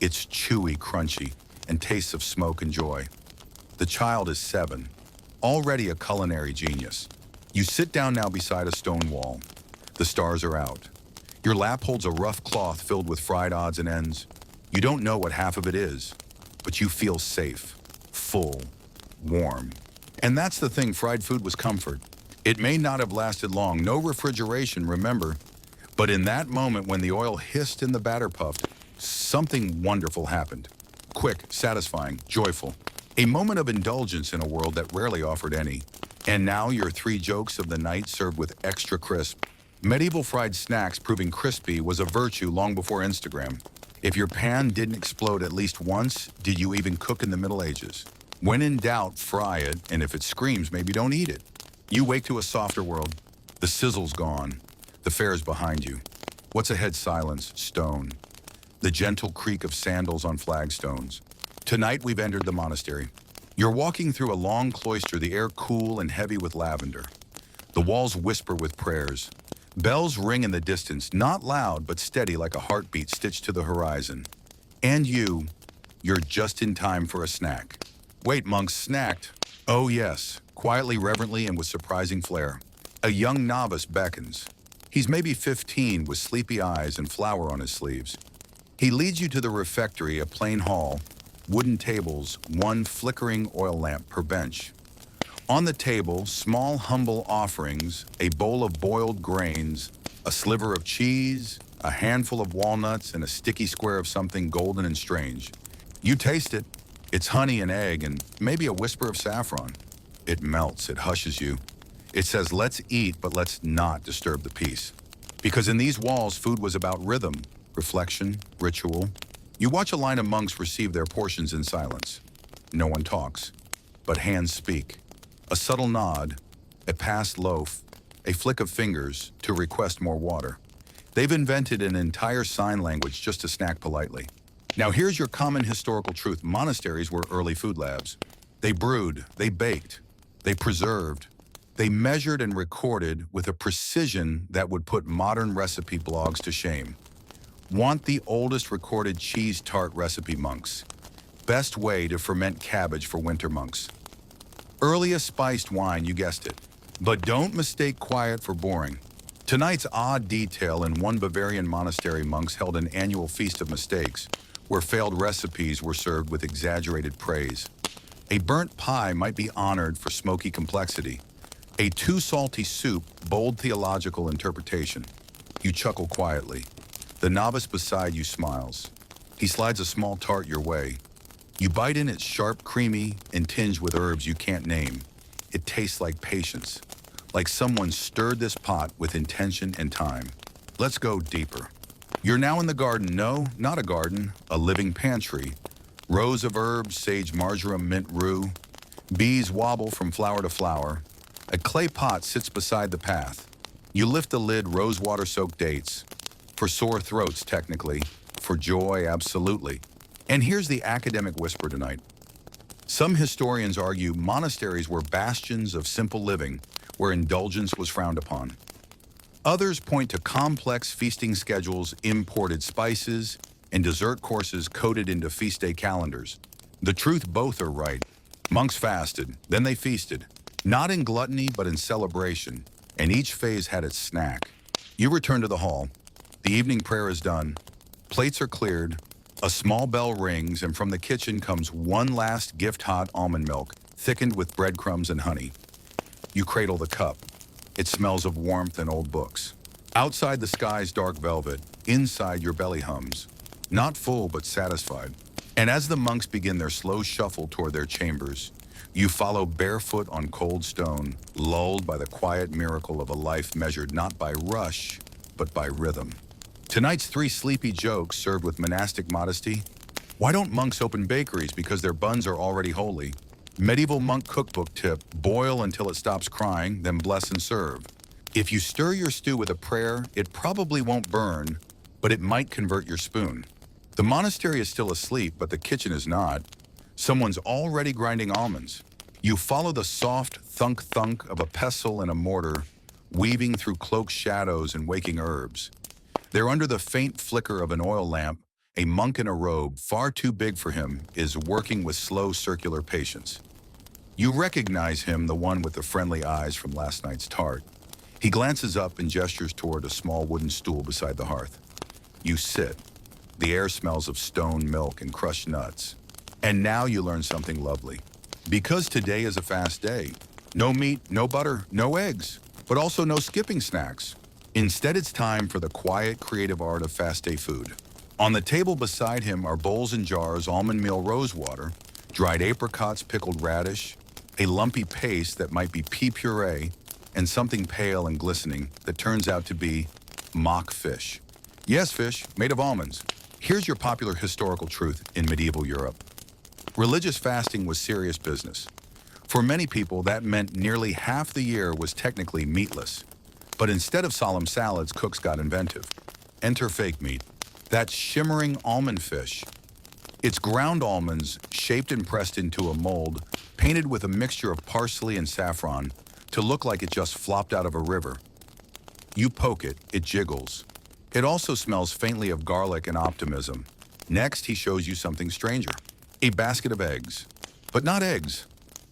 It's chewy, crunchy, and tastes of smoke and joy. The child is 7, already a culinary genius. You sit down now beside a stone wall. The stars are out. Your lap holds a rough cloth filled with fried odds and ends. You don't know what half of it is, but you feel safe, full, warm. And that's the thing, fried food was comfort. It may not have lasted long, no refrigeration, remember, but in that moment when the oil hissed and the batter puffed, something wonderful happened. Quick, satisfying, joyful. A moment of indulgence in a world that rarely offered any. And now your 3 jokes of the night served with extra crisp. Medieval fried snacks proving crispy was a virtue long before Instagram. If your pan didn't explode at least once, did you even cook in the Middle Ages? When in doubt, fry it, and if it screams, maybe don't eat it. You wake to a softer world. The sizzle's gone. The fare's behind you. What's ahead? Silence, stone. The gentle creak of sandals on flagstones. Tonight we've entered the monastery. You're walking through a long cloister, the air cool and heavy with lavender. The walls whisper with prayers. Bells ring in the distance, not loud but steady like a heartbeat stitched to the horizon. And you're just in time for a snack. Wait, monks, snacked? Oh yes, quietly, reverently, and with surprising flair. A young novice beckons. He's maybe 15 with sleepy eyes and flour on his sleeves. He leads you to the refectory, a plain hall, wooden tables, one flickering oil lamp per bench. On the table, small, humble offerings, a bowl of boiled grains, a sliver of cheese, a handful of walnuts, and a sticky square of something golden and strange. You taste it. It's honey and egg and maybe a whisper of saffron. It melts, it hushes you. It says, let's eat, but let's not disturb the peace. Because in these walls, food was about rhythm, reflection, ritual. You watch a line of monks receive their portions in silence. No one talks, but hands speak. A subtle nod, a passed loaf, a flick of fingers to request more water. They've invented an entire sign language just to snack politely. Now here's your common historical truth. Monasteries were early food labs. They brewed, they baked, they preserved, they measured and recorded with a precision that would put modern recipe blogs to shame. Want the oldest recorded cheese tart recipe, monks? Best way to ferment cabbage for winter, monks. Earliest spiced wine, you guessed it. But don't mistake quiet for boring. Tonight's odd detail: in one Bavarian monastery, monks held an annual feast of mistakes, where failed recipes were served with exaggerated praise. A burnt pie might be honored for smoky complexity. A too salty soup, bold theological interpretation. You chuckle quietly. The novice beside you smiles. He slides a small tart your way. You bite in, it's sharp, creamy, and tinged with herbs you can't name. It tastes like patience, like someone stirred this pot with intention and time. Let's go deeper. You're now in the garden. No, not a garden, a living pantry. Rows of herbs, sage, marjoram, mint, rue. Bees wobble from flower to flower. A clay pot sits beside the path. You lift the lid, rosewater-soaked dates. For sore throats, technically. For joy, absolutely. And here's the academic whisper tonight. Some historians argue monasteries were bastions of simple living, where indulgence was frowned upon. Others point to complex feasting schedules, imported spices, and dessert courses coded into feast day calendars. The truth, both are right. Monks fasted, then they feasted. Not in gluttony, but in celebration, and each phase had its snack. You return to the hall. The evening prayer is done. Plates are cleared. A small bell rings, and from the kitchen comes one last gift-hot almond milk, thickened with breadcrumbs and honey. You cradle the cup. It smells of warmth and old books. Outside, the sky's dark velvet. Inside, your belly hums. Not full, but satisfied. And as the monks begin their slow shuffle toward their chambers, you follow barefoot on cold stone, lulled by the quiet miracle of a life measured not by rush, but by rhythm. Tonight's 3 sleepy jokes served with monastic modesty. Why don't monks open bakeries? Because their buns are already holy. Medieval monk cookbook tip: boil until it stops crying, then bless and serve. If you stir your stew with a prayer, it probably won't burn, but it might convert your spoon. The monastery is still asleep, but the kitchen is not. Someone's already grinding almonds. You follow the soft thunk-thunk of a pestle and a mortar, weaving through cloaked shadows and waking herbs. There, under the faint flicker of an oil lamp, a monk in a robe, far too big for him, is working with slow circular patience. You recognize him, the one with the friendly eyes from last night's tart. He glances up and gestures toward a small wooden stool beside the hearth. You sit. The air smells of stone milk and crushed nuts. And now you learn something lovely. Because today is a fast day. No meat, no butter, no eggs, but also no skipping snacks. Instead, it's time for the quiet, creative art of fast day food. On the table beside him are bowls and jars, almond meal rose water, dried apricots, pickled radish, a lumpy paste that might be pea puree, and something pale and glistening that turns out to be mock fish. Yes, fish, made of almonds. Here's your popular historical truth in medieval Europe. Religious fasting was serious business. For many people, that meant nearly half the year was technically meatless. But instead of solemn salads, cooks got inventive. Enter fake meat. That's shimmering almond fish. It's ground almonds shaped and pressed into a mold, painted with a mixture of parsley and saffron to look like it just flopped out of a river. You poke it, it jiggles. It also smells faintly of garlic and optimism. Next, he shows you something stranger. A basket of eggs. But not eggs.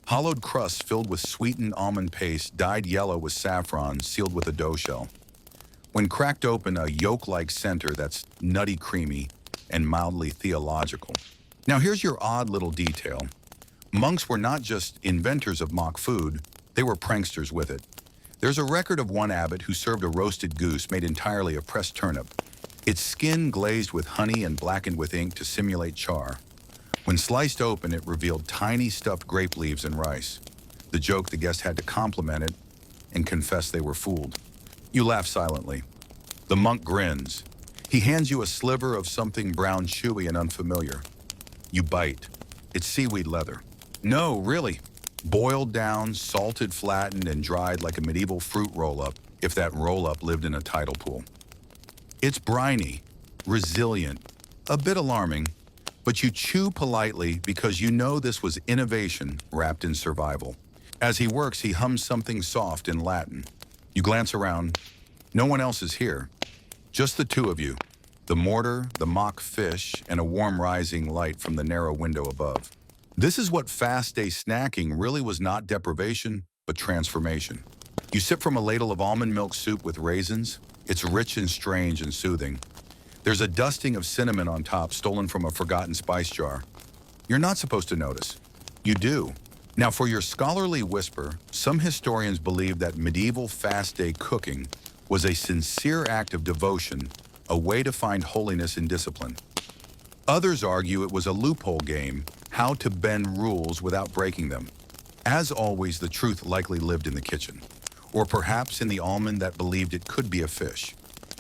Hollowed crusts filled with sweetened almond paste, dyed yellow with saffron, sealed with a dough shell. When cracked open, a yolk-like center that's nutty creamy and mildly theological. Now here's your odd little detail. Monks were not just inventors of mock food, they were pranksters with it. There's a record of one abbot who served a roasted goose made entirely of pressed turnip, its skin glazed with honey and blackened with ink to simulate char. When sliced open, it revealed tiny stuffed grape leaves and rice. The joke, the guest had to compliment it and confess they were fooled. You laugh silently. The monk grins. He hands you a sliver of something brown, chewy, and unfamiliar. You bite. It's seaweed leather. No, really. Boiled down, salted, flattened, and dried like a medieval fruit roll-up, if that roll-up lived in a tidal pool. It's briny, resilient, a bit alarming, but you chew politely because you know this was innovation wrapped in survival. As he works, he hums something soft in Latin. You glance around. No one else is here. Just the two of you. The mortar, the mock fish, and a warm rising light from the narrow window above. This is what fast day snacking really was, not deprivation, but transformation. You sip from a ladle of almond milk soup with raisins. It's rich and strange and soothing. There's a dusting of cinnamon on top, stolen from a forgotten spice jar. You're not supposed to notice. You do. Now, for your scholarly whisper, some historians believe that medieval fast day cooking was a sincere act of devotion, a way to find holiness in discipline. Others argue it was a loophole game, how to bend rules without breaking them. As always, the truth likely lived in the kitchen, or perhaps in the almond that believed it could be a fish.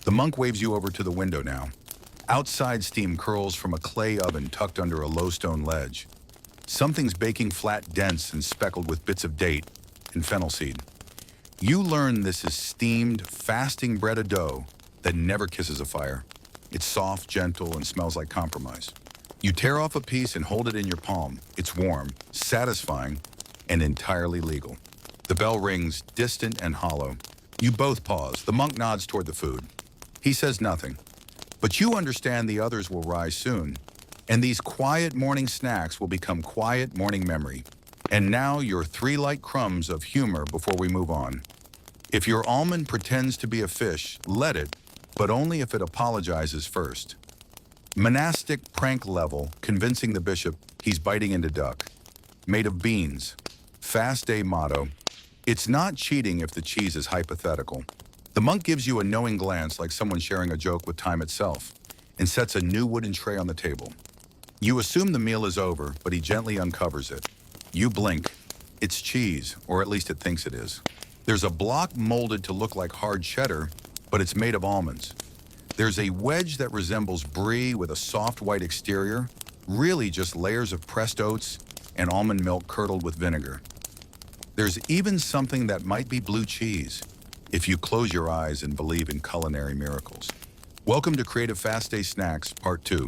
The monk waves you over to the window now. Outside, steam curls from a clay oven tucked under a low stone ledge. Something's baking flat, dense, and speckled with bits of date and fennel seed. You learn this is steamed, fasting bread of dough that never kisses a fire. It's soft, gentle, and smells like compromise. You tear off a piece and hold it in your palm. It's warm, satisfying, and entirely legal. The bell rings, distant and hollow. You both pause. The monk nods toward the food. He says nothing. But you understand the others will rise soon. And these quiet morning snacks will become quiet morning memory. And now your 3 light crumbs of humor before we move on. If your almond pretends to be a fish, let it, but only if it apologizes first. Monastic prank level, convincing the bishop he's biting into duck. Made of beans. Fast day motto. It's not cheating if the cheese is hypothetical. The monk gives you a knowing glance like someone sharing a joke with time itself and sets a new wooden tray on the table. You assume the meal is over, but he gently uncovers it. You blink. It's cheese, or at least it thinks it is. There's a block molded to look like hard cheddar, but it's made of almonds. There's a wedge that resembles brie with a soft white exterior, really just layers of pressed oats and almond milk curdled with vinegar. There's even something that might be blue cheese, if you close your eyes and believe in culinary miracles. Welcome to Creative Fast Day Snacks, Part 2.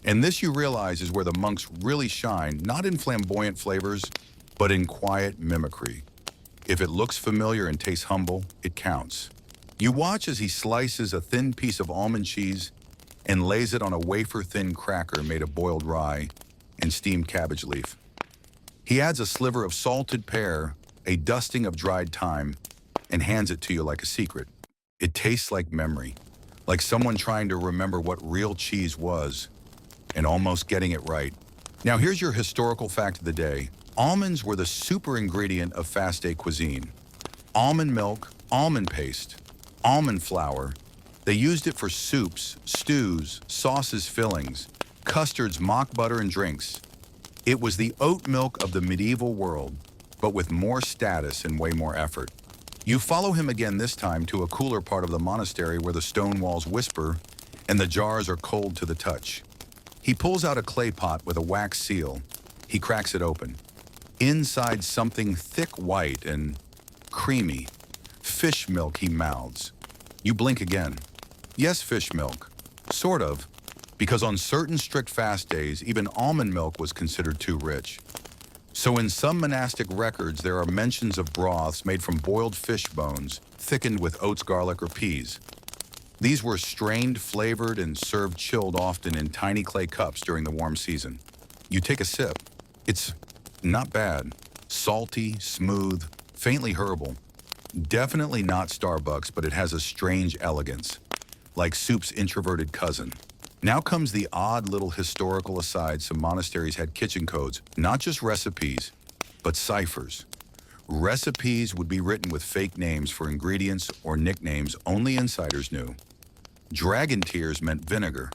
And this, you realize, is where the monks really shine, not in flamboyant flavors, but in quiet mimicry. If it looks familiar and tastes humble, it counts. You watch as he slices a thin piece of almond cheese and lays it on a wafer-thin cracker made of boiled rye and steamed cabbage leaf. He adds a sliver of salted pear, a dusting of dried thyme, and hands it to you like a secret. It tastes like memory, like someone trying to remember what real cheese was and almost getting it right. Now here's your historical fact of the day. Almonds were the super ingredient of fast day cuisine. Almond milk, almond paste, almond flour. They used it for soups, stews, sauces, fillings, custards, mock butter, and drinks. It was the oat milk of the medieval world, but with more status and way more effort. You follow him again, this time to a cooler part of the monastery where the stone walls whisper and the jars are cold to the touch. He pulls out a clay pot with a wax seal. He cracks it open. Inside, something thick, white and creamy. Fish milk, he mouths. You blink again. Yes, fish milk. Sort of. Because on certain strict fast days, even almond milk was considered too rich. So in some monastic records, there are mentions of broths made from boiled fish bones, thickened with oats, garlic, or peas. These were strained, flavored, and served chilled, often in tiny clay cups during the warm season. You take a sip. It's not bad. Salty, smooth, faintly herbal. Definitely not Starbucks, but it has a strange elegance, like soup's introverted cousin. Now comes the odd little historical aside. Some monasteries had kitchen codes, not just recipes, but ciphers. Recipes would be written with fake names for ingredients or nicknames only insiders knew. Dragon tears meant vinegar.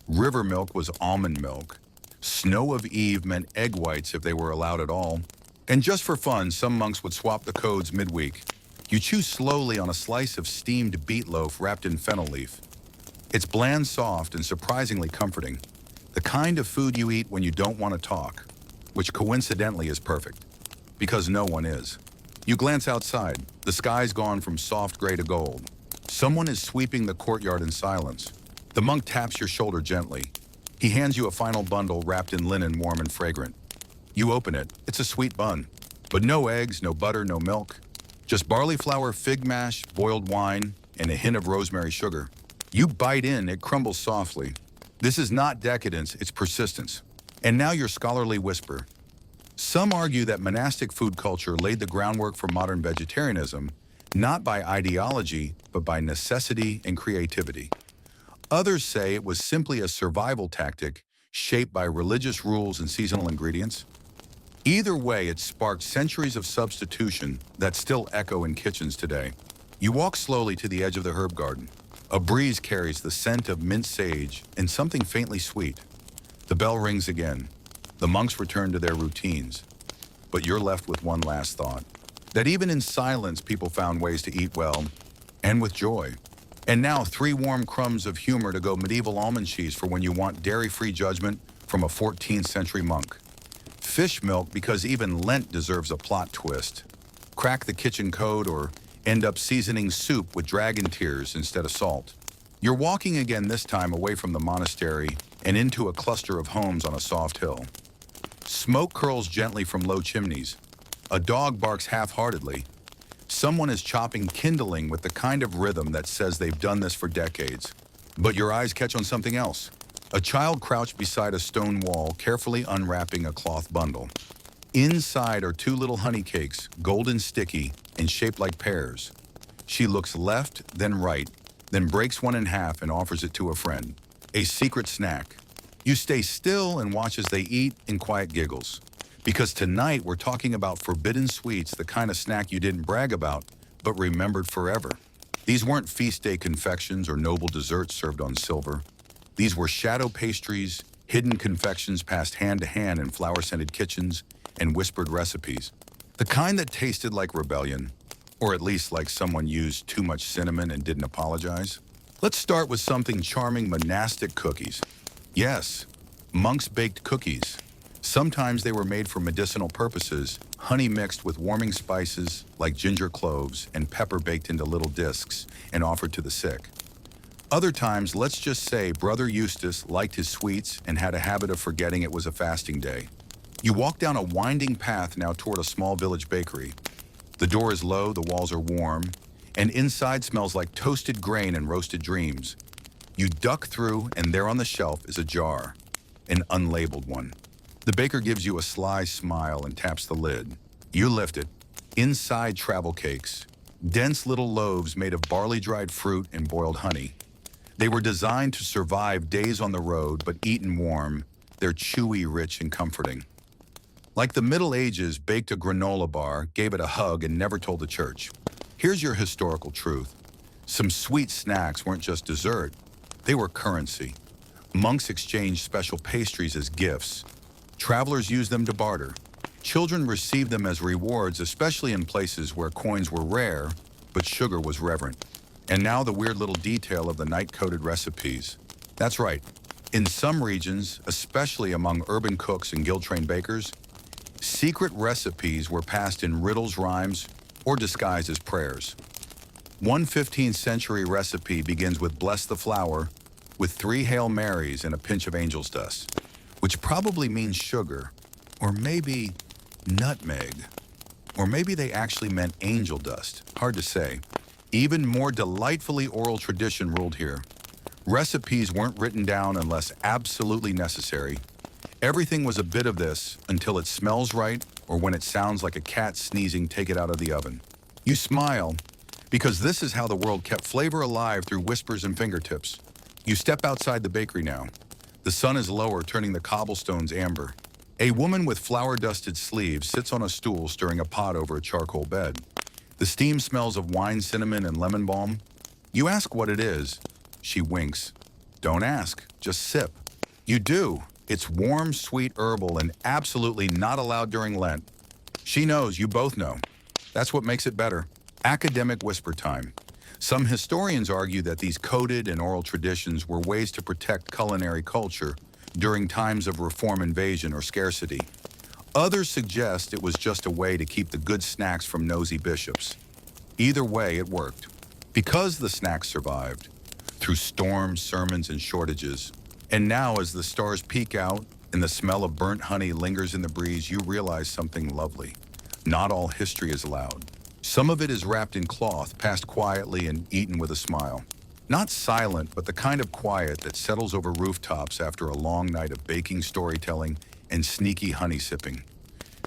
River milk was almond milk. Snow of Eve meant egg whites if they were allowed at all. And just for fun, some monks would swap the codes midweek. You chew slowly on a slice of steamed beet loaf wrapped in fennel leaf. It's bland, soft, and surprisingly comforting. The kind of food you eat when you don't want to talk, which coincidentally is perfect, because no one is. You glance outside. The sky's gone from soft gray to gold. Someone is sweeping the courtyard in silence. The monk taps your shoulder gently. He hands you a final bundle wrapped in linen, warm and fragrant. You open it. It's a sweet bun, but no eggs, no butter, no milk. Just barley flour, fig mash, boiled wine, and a hint of rosemary sugar. You bite in, it crumbles softly. This is not decadence, it's persistence. And now your scholarly whisper. Some argue that monastic food culture laid the groundwork for modern vegetarianism, not by ideology, but by necessity and creativity. Others say it was simply a survival tactic shaped by religious rules and seasonal ingredients. Either way, it sparked centuries of substitution that still echo in kitchens today. You walk slowly to the edge of the herb garden. A breeze carries the scent of mint sage and something faintly sweet. The bell rings again. The monks return to their routines. But you're left with one last thought. That even in silence, people found ways to eat well, and with joy. And now 3 warm crumbs of humor to go medieval almond cheese for when you want dairy-free judgment from a 14th century monk. Fish milk because even Lent deserves a plot twist. Crack the kitchen code or end up seasoning soup with dragon tears instead of salt. You're walking again, this time away from the monastery and into a cluster of homes on a soft hill. Smoke curls gently from low chimneys. A dog barks half-heartedly. Someone is chopping kindling with the kind of rhythm that says they've done this for decades. But your eyes catch on something else. A child crouched beside a stone wall, carefully unwrapping a cloth bundle. Inside are 2 little honey cakes, golden sticky and shaped like pears. She looks left, then right, then breaks one in half and offers it to a friend. A secret snack. You stay still and watch as they eat in quiet giggles. Because tonight we're talking about forbidden sweets, the kind of snack you didn't brag about, but remembered forever. These weren't feast day confections or noble desserts served on silver. These were shadow pastries, hidden confections passed hand to hand in flower-scented kitchens, and whispered recipes. The kind that tasted like rebellion, or at least like someone used too much cinnamon and didn't apologize. Let's start with something charming: monastic cookies. Yes, monks baked cookies. Sometimes they were made for medicinal purposes, honey mixed with warming spices like ginger cloves and pepper baked into little discs and offered to the sick. Other times, let's just say Brother Eustace liked his sweets and had a habit of forgetting it was a fasting day. You walk down a winding path now toward a small village bakery. The door is low, the walls are warm, and inside smells like toasted grain and roasted dreams. You duck through, and there on the shelf is a jar, an unlabeled one. The baker gives you a sly smile and taps the lid. You lift it. Inside, travel cakes, dense little loaves made of barley dried fruit and boiled honey. They were designed to survive days on the road, but eaten warm, they're chewy, rich, and comforting. Like the Middle Ages baked a granola bar, gave it a hug, and never told the church. Here's your historical truth. Some sweet snacks weren't just dessert. They were currency. Monks exchanged special pastries as gifts. Travelers used them to barter. Children received them as rewards, especially in places where coins were rare, but sugar was reverent. And now the weird little detail of the night-coded recipes. That's right. In some regions, especially among urban cooks and guild-trained bakers, secret recipes were passed in riddles, rhymes, or disguised as prayers. One 15th century recipe begins with "bless the flour," with 3 Hail Marys and a pinch of angel's dust, which probably means sugar, or maybe nutmeg. Or maybe they actually meant angel dust. Hard to say. Even more delightfully oral tradition ruled here. Recipes weren't written down unless absolutely necessary. Everything was a bit of this until it smells right, or when it sounds like a cat sneezing, take it out of the oven. You smile, because this is how the world kept flavor alive through whispers and fingertips. You step outside the bakery now. The sun is lower, turning the cobblestones amber. A woman with flour-dusted sleeves sits on a stool stirring a pot over a charcoal bed. The steam smells of wine, cinnamon, and lemon balm. You ask what it is. She winks. Don't ask, just sip. You do. It's warm, sweet, herbal, and absolutely not allowed during Lent. She knows, you both know. That's what makes it better. Academic whisper time. Some historians argue that these coded and oral traditions were ways to protect culinary culture during times of reform, invasion, or scarcity. Others suggest it was just a way to keep the good snacks from nosy bishops. Either way, it worked. Because the snacks survived, through storms, sermons, and shortages, and now as the stars peek out and the smell of burnt honey lingers in the breeze, you realize something lovely. Not all history is loud. Some of it is wrapped in cloth, passed quietly and eaten with a smile. Not silent, but the kind of quiet that settles over rooftops after a long night of baking, storytelling, and sneaky honey sipping.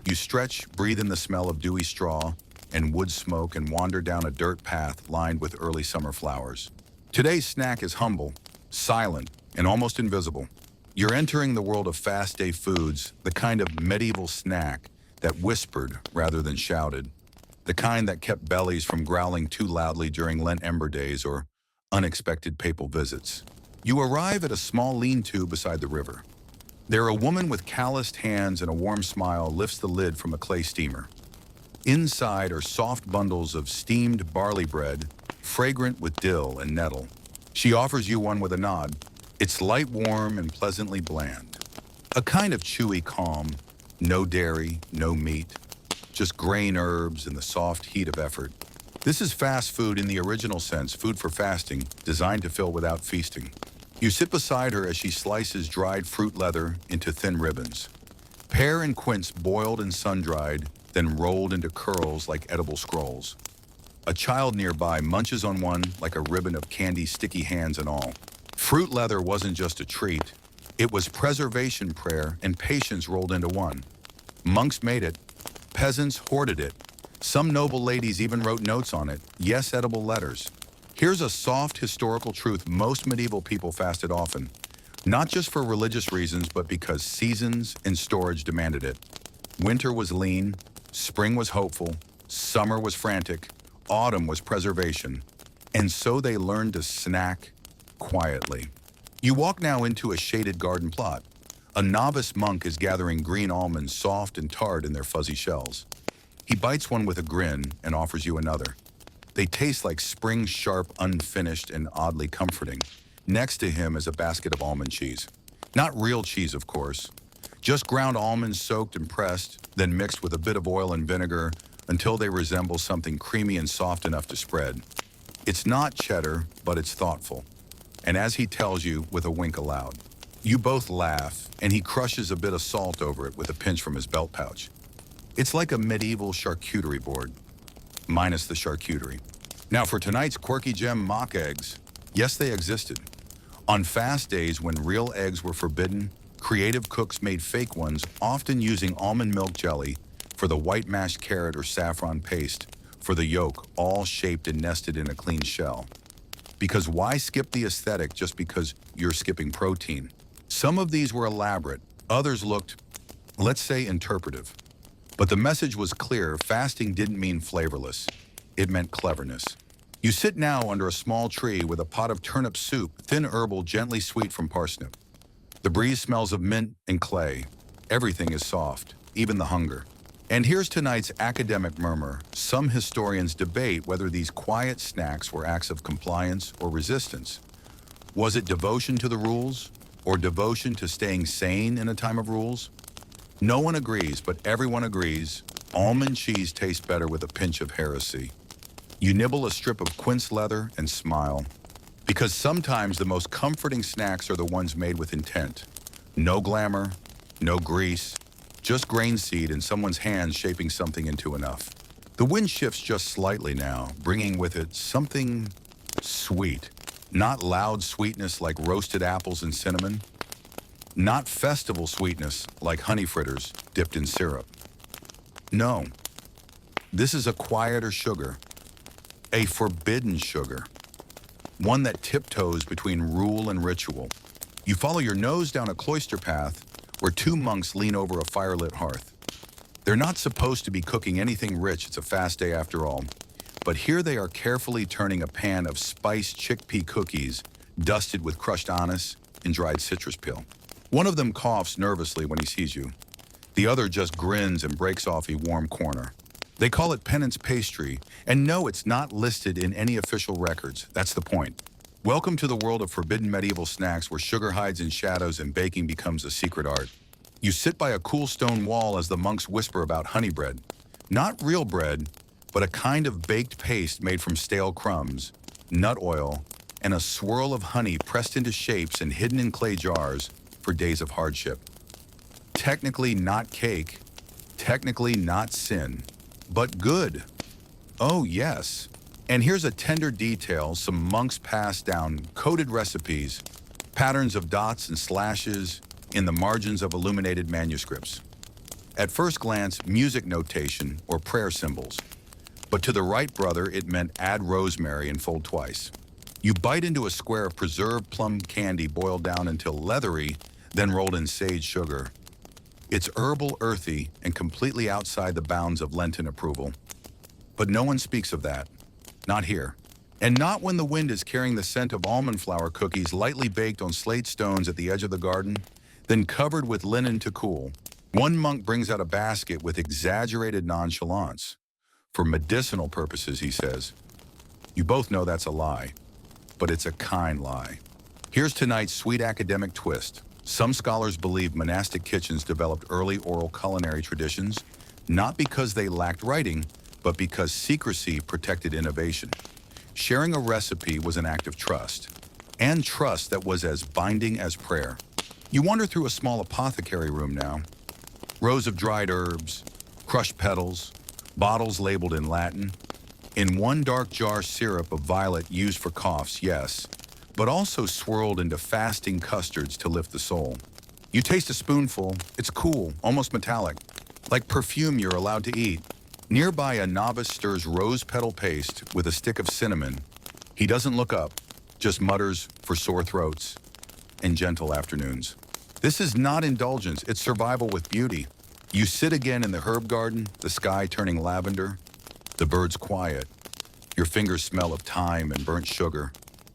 You stretch, breathe in the smell of dewy straw and wood smoke, and wander down a dirt path lined with early summer flowers. Today's snack is humble, silent, and almost invisible. You're entering the world of fast day foods, the kind of medieval snack that whispered rather than shouted, the kind that kept bellies from growling too loudly during Lent Ember days or unexpected papal visits. You arrive at a small lean-to beside the river. There, a woman with calloused hands and a warm smile lifts the lid from a clay steamer. Inside are soft bundles of steamed barley bread, fragrant with dill and nettle. She offers you one with a nod. It's light, warm, and pleasantly bland. A kind of chewy calm, no dairy, no meat, just grain, herbs, and the soft heat of effort. This is fast food in the original sense, food for fasting, designed to fill without feasting. You sit beside her as she slices dried fruit leather into thin ribbons. Pear and quince boiled and sun-dried, then rolled into curls like edible scrolls. A child nearby munches on one like a ribbon of candy, sticky hands and all. Fruit leather wasn't just a treat. It was preservation prayer and patience rolled into one. Monks made it. Peasants hoarded it. Some noble ladies even wrote notes on it, yes, edible letters. Here's a soft historical truth: most medieval people fasted often, not just for religious reasons, but because seasons and storage demanded it. Winter was lean, spring was hopeful, summer was frantic, autumn was preservation, and so they learned to snack quietly. You walk now into a shaded garden plot. A novice monk is gathering green almonds, soft and tart in their fuzzy shells. He bites one with a grin and offers you another. They taste like spring, sharp, unfinished, and oddly comforting. Next to him is a basket of almond cheese. Not real cheese, of course. Just ground almonds soaked and pressed, then mixed with a bit of oil and vinegar until they resemble something creamy and soft enough to spread. It's not cheddar, but it's thoughtful. And as he tells you with a wink aloud, you both laugh, and he crushes a bit of salt over it with a pinch from his belt pouch. It's like a medieval charcuterie board, minus the charcuterie. Now for tonight's quirky gem, mock eggs. Yes, they existed. On fast days when real eggs were forbidden, creative cooks made fake ones, often using almond milk jelly for the white mashed carrot or saffron paste for the yolk, all shaped and nested in a clean shell. Because why skip the aesthetic just because you're skipping protein? Some of these were elaborate, others looked, let's say, interpretive. But the message was clear: fasting didn't mean flavorless, it meant cleverness. You sit now under a small tree with a pot of turnip soup, thin herbal, gently sweet from parsnip. The breeze smells of mint and clay. Everything is soft, even the hunger. And here's tonight's academic murmur. Some historians debate whether these quiet snacks were acts of compliance or resistance. Was it devotion to the rules, or devotion to staying sane in a time of rules? No one agrees, but everyone agrees. Almond cheese tastes better with a pinch of heresy. You nibble a strip of quince leather and smile. Because sometimes the most comforting snacks are the ones made with intent. No glamour, no grease, just grain seed in someone's hands shaping something into enough. The wind shifts just slightly now, bringing with it something sweet. Not loud sweetness like roasted apples and cinnamon. Not festival sweetness like honey fritters dipped in syrup. No, this is a quieter sugar, a forbidden sugar, one that tiptoes between rule and ritual. You follow your nose down a cloister path where two monks lean over a firelit hearth. They're not supposed to be cooking anything rich, it's a fast day after all. But here they are carefully turning a pan of spiced chickpea cookies dusted with crushed anise and dried citrus peel. One of them coughs nervously when he sees you. The other just grins and breaks off a warm corner. They call it penance pastry, and no, it's not listed in any official records. That's the point. Welcome to the world of forbidden medieval snacks where sugar hides in shadows and baking becomes a secret art. You sit by a cool stone wall as the monks whisper about honey bread. Not real bread, but a kind of baked paste made from stale crumbs, nut oil, and a swirl of honey pressed into shapes and hidden in clay jars for days of hardship. Technically not cake, technically not sin, but good. Oh yes. And here's a tender detail some monks pass down coded recipes, patterns of dots and slashes in the margins of illuminated manuscripts. At first glance, music notation or prayer symbols. But to the right brother, it meant add rosemary and fold twice. You bite into a square of preserved plum candy boiled down until leathery, then rolled in sage sugar. It's herbal, earthy, and completely outside the bounds of Lenten approval. But no one speaks of that. Not here. And not when the wind is carrying the scent of almond flour cookies lightly baked on slate stones at the edge of the garden, then covered with linen to cool. One monk brings out a basket with exaggerated nonchalance. For medicinal purposes, he says. You both know that's a lie, but it's a kind lie. Here's tonight's sweet academic twist. Some scholars believe monastic kitchens developed early oral culinary traditions, not because they lacked writing, but because secrecy protected innovation. Sharing a recipe was an act of trust, and trust that was as binding as prayer. You wander through a small apothecary room now. Rows of dried herbs, crushed petals, bottles labeled in Latin. In one dark jar, syrup of violet used for coughs, yes, but also swirled into fasting custards to lift the soul. You taste a spoonful, it's cool, almost metallic, like perfume you're allowed to eat. Nearby, a novice stirs rose petal paste with a stick of cinnamon. He doesn't look up, just mutters for sore throats and gentle afternoons. This is not indulgence, it's survival with beauty. You sit again in the herb garden, the sky turning lavender, the birds quiet. Your fingers smell of thyme and burnt sugar.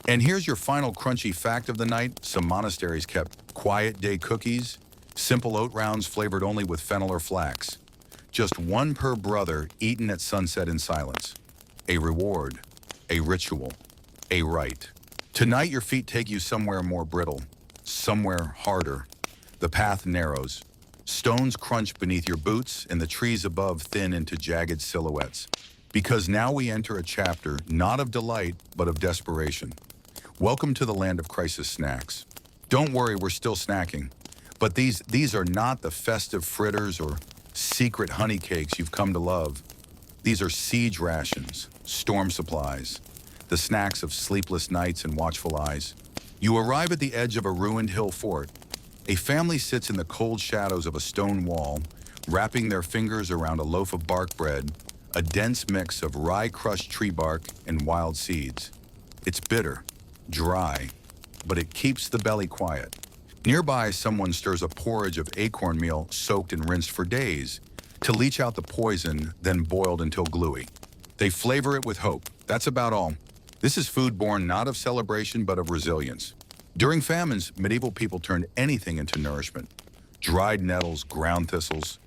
And here's your final crunchy fact of the night. Some monasteries kept quiet day cookies, simple oat rounds flavored only with fennel or flax. Just one per brother, eaten at sunset in silence. A reward, a ritual, a rite. Tonight your feet take you somewhere more brittle, somewhere harder. The path narrows. Stones crunch beneath your boots and the trees above thin into jagged silhouettes. Because now we enter a chapter not of delight, but of desperation. Welcome to the land of crisis snacks. Don't worry, we're still snacking. But these are not the festive fritters or secret honey cakes you've come to love. These are siege rations, storm supplies, the snacks of sleepless nights and watchful eyes. You arrive at the edge of a ruined hill fort. A family sits in the cold shadows of a stone wall, wrapping their fingers around a loaf of bark bread, a dense mix of rye-crushed tree bark and wild seeds. It's bitter, dry, but it keeps the belly quiet. Nearby, someone stirs a porridge of acorn meal soaked and rinsed for days to leach out the poison, then boiled until gluey. They flavor it with hope. That's about all. This is food born not of celebration, but of resilience. During famines, medieval people turned anything into nourishment. Dried nettles, ground thistles,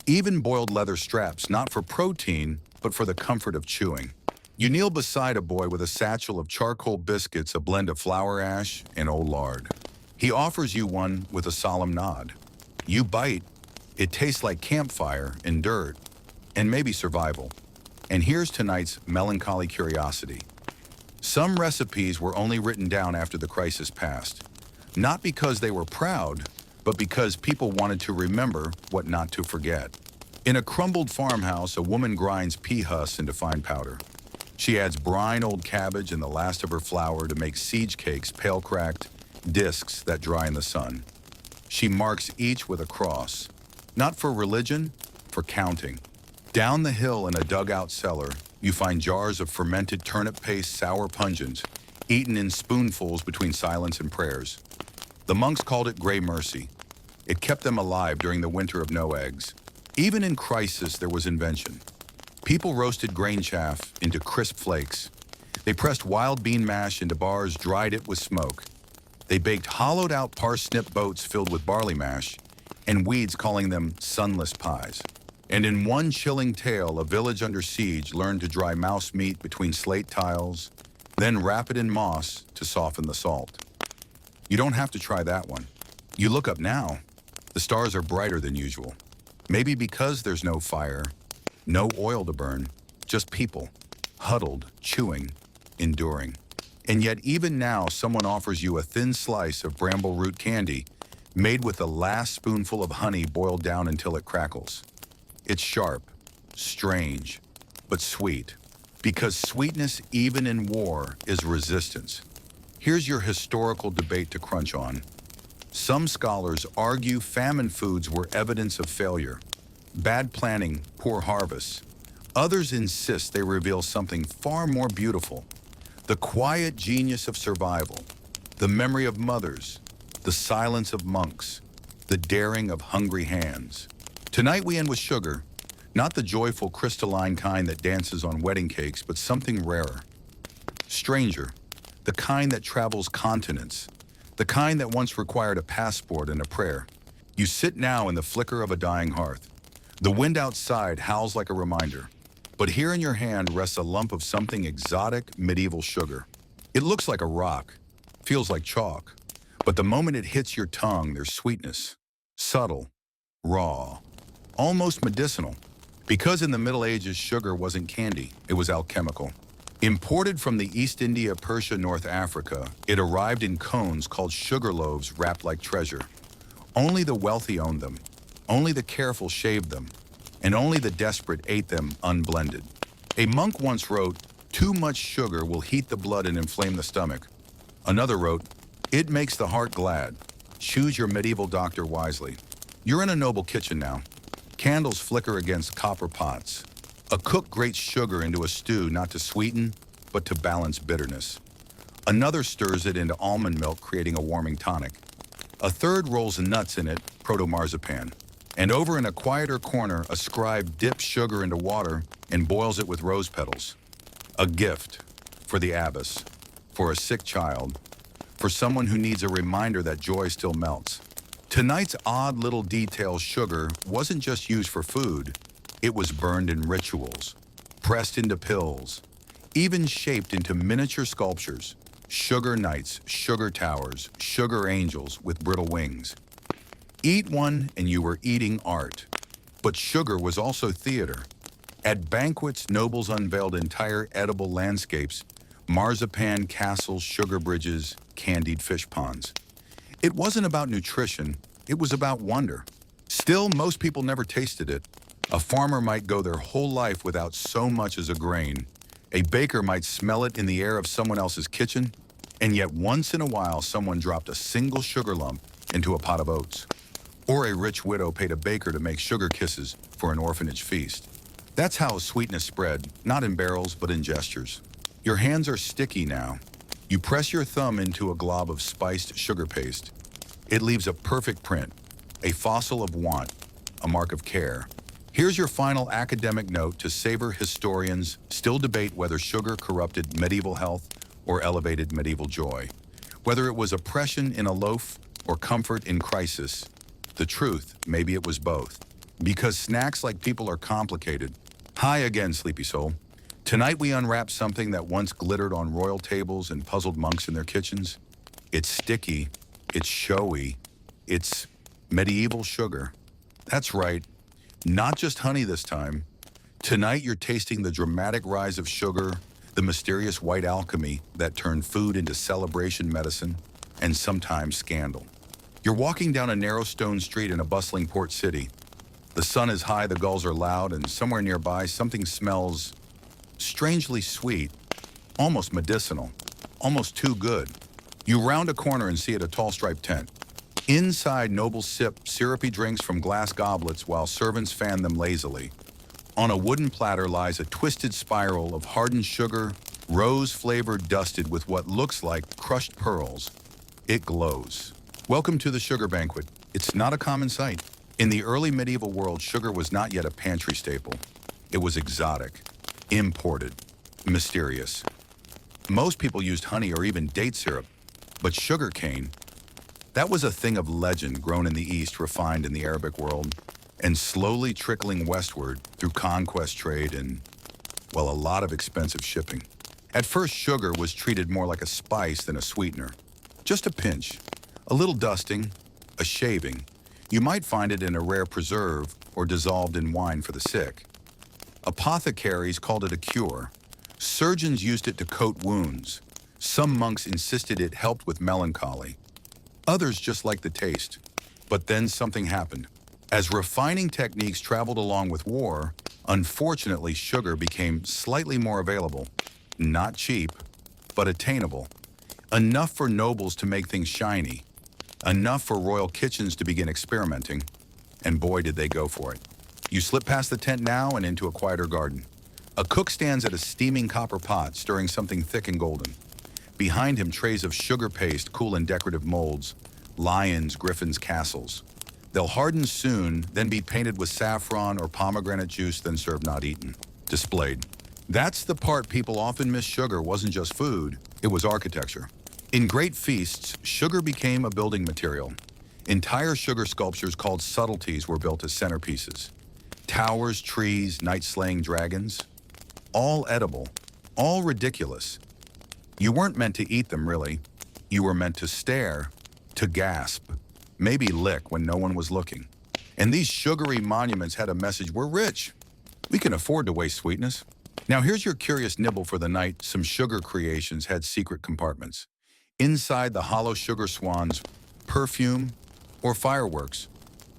even boiled leather straps, not for protein, but for the comfort of chewing. You kneel beside a boy with a satchel of charcoal biscuits, a blend of flour ash and old lard. He offers you one with a solemn nod. You bite. It tastes like campfire and dirt, and maybe survival. And here's tonight's melancholy curiosity. Some recipes were only written down after the crisis passed, not because they were proud, but because people wanted to remember what not to forget. In a crumbled farmhouse, a woman grinds pea husks into fine powder. She adds brine old cabbage and the last of her flour to make siege cakes, pale cracked discs that dry in the sun. She marks each with a cross, not for religion, for counting. Down the hill in a dugout cellar, you find jars of fermented turnip paste, sour pungent, eaten in spoonfuls between silence and prayers. The monks called it Grey Mercy. It kept them alive during the winter of no eggs. Even in crisis, there was invention. People roasted grain chaff into crisp flakes. They pressed wild bean mash into bars, dried it with smoke. They baked hollowed-out parsnip boats filled with barley mash, and weeds calling them sunless pies. And in one chilling tale, a village under siege learned to dry mouse meat between slate tiles, then wrap it in moss to soften the salt. You don't have to try that one. You look up now, the stars are brighter than usual. Maybe because there's no fire, no oil to burn, just people, huddled, chewing, enduring. And yet even now, someone offers you a thin slice of bramble root candy made with the last spoonful of honey boiled down until it crackles. It's sharp, strange, but sweet. Because sweetness, even in war, is resistance. Here's your historical debate to crunch on. Some scholars argue famine foods were evidence of failure, bad planning, poor harvests. Others insist they reveal something far more beautiful, the quiet genius of survival, the memory of mothers, the silence of monks, the daring of hungry hands. Tonight we end with sugar, not the joyful crystalline kind that dances on wedding cakes, but something rarer, stranger, the kind that travels continents, the kind that once required a passport and a prayer. You sit now in the flicker of a dying hearth. The wind outside howls like a reminder, but here in your hand rests a lump of something exotic, medieval sugar. It looks like a rock, feels like chalk, but the moment it hits your tongue, there's sweetness, subtle, raw, almost medicinal. Because in the Middle Ages, sugar wasn't candy, it was alchemical. Imported from the East India, Persia, North Africa, it arrived in cones called sugar loaves wrapped like treasure. Only the wealthy owned them, only the careful shaved them, and only the desperate ate them unblended. A monk once wrote, "Too much sugar will heat the blood and inflame the stomach." Another wrote, "It makes the heart glad. Choose your medieval doctor wisely." You're in a noble kitchen now. Candles flicker against copper pots. A cook grates sugar into a stew not to sweeten, but to balance bitterness. Another stirs it into almond milk, creating a warming tonic. A third rolls nuts in it, proto-marzipan. And over in a quieter corner, a scribe dips sugar into water and boils it with rose petals. A gift for the abbess, for a sick child, for someone who needs a reminder that joy still melts. Tonight's odd little detail, sugar, wasn't just used for food. It was burned in rituals, pressed into pills, even shaped into miniature sculptures. Sugar knights, sugar towers, sugar angels with brittle wings. Eat one and you were eating art. But sugar was also theater. At banquets, nobles unveiled entire edible landscapes, marzipan castles, sugar bridges, candied fish ponds. It wasn't about nutrition, it was about wonder. Still, most people never tasted it. A farmer might go their whole life without so much as a grain. A baker might smell it in the air of someone else's kitchen, and yet once in a while someone dropped a single sugar lump into a pot of oats. Or a rich widow paid a baker to make sugar kisses for an orphanage feast. That's how sweetness spread, not in barrels, but in gestures. Your hands are sticky now. You press your thumb into a glob of spiced sugar paste. It leaves a perfect print, a fossil of want, a mark of care. Here's your final academic note to savor historians still debate whether sugar corrupted medieval health or elevated medieval joy. Whether it was oppression in a loaf or comfort in crisis, the truth, maybe it was both. Because snacks like people are complicated. Hi again, sleepy soul. Tonight we unwrap something that once glittered on royal tables and puzzled monks in their kitchens. It's sticky, it's showy, it's medieval sugar. That's right, not just honey this time. Tonight you're tasting the dramatic rise of sugar, the mysterious white alchemy that turned food into celebration, medicine, and sometimes scandal. You're walking down a narrow stone street in a bustling port city. The sun is high, the gulls are loud, and somewhere nearby something smells strangely sweet, almost medicinal, almost too good. You round a corner and see it a tall striped tent. Inside, nobles sip syrupy drinks from glass goblets while servants fan them lazily. On a wooden platter lies a twisted spiral of hardened sugar, rose-flavored, dusted with what looks like crushed pearls. It glows. Welcome to the sugar banquet. It's not a common sight. In the early medieval world, sugar was not yet a pantry staple. It was exotic, imported, mysterious. Most people used honey or even date syrup, but sugar cane, that was a thing of legend grown in the East, refined in the Arabic world, and slowly trickling westward through conquest trade and, well, a lot of expensive shipping. At first, sugar was treated more like a spice than a sweetener. Just a pinch, a little dusting, a shaving. You might find it in a rare preserve or dissolved in wine for the sick. Apothecaries called it a cure. Surgeons used it to coat wounds. Some monks insisted it helped with melancholy. Others just liked the taste. But then something happened. As refining techniques traveled along with war, unfortunately sugar became slightly more available. Not cheap, but attainable. Enough for nobles to make things shiny. Enough for royal kitchens to begin experimenting. And boy, did they go for it. You slip past the tent now and into a quieter garden. A cook stands at a steaming copper pot, stirring something thick and golden. Behind him, trays of sugar paste cool in decorative molds, lions, griffins, castles. They'll harden soon, then be painted with saffron or pomegranate juice, then served not eaten, displayed. That's the part people often miss. Sugar wasn't just food, it was architecture. In great feasts, sugar became a building material. Entire sugar sculptures called subtleties were built as centerpieces. Towers, trees, night-slaying dragons, all edible, all ridiculous. You weren't meant to eat them, really. You were meant to stare, to gasp, maybe lick when no one was looking. And these sugary monuments had a message: we're rich. We can afford to waste sweetness. Now here's your curious nibble for the night. Some sugar creations had secret compartments. Inside, the hollow sugar swans, perfume, or fireworks,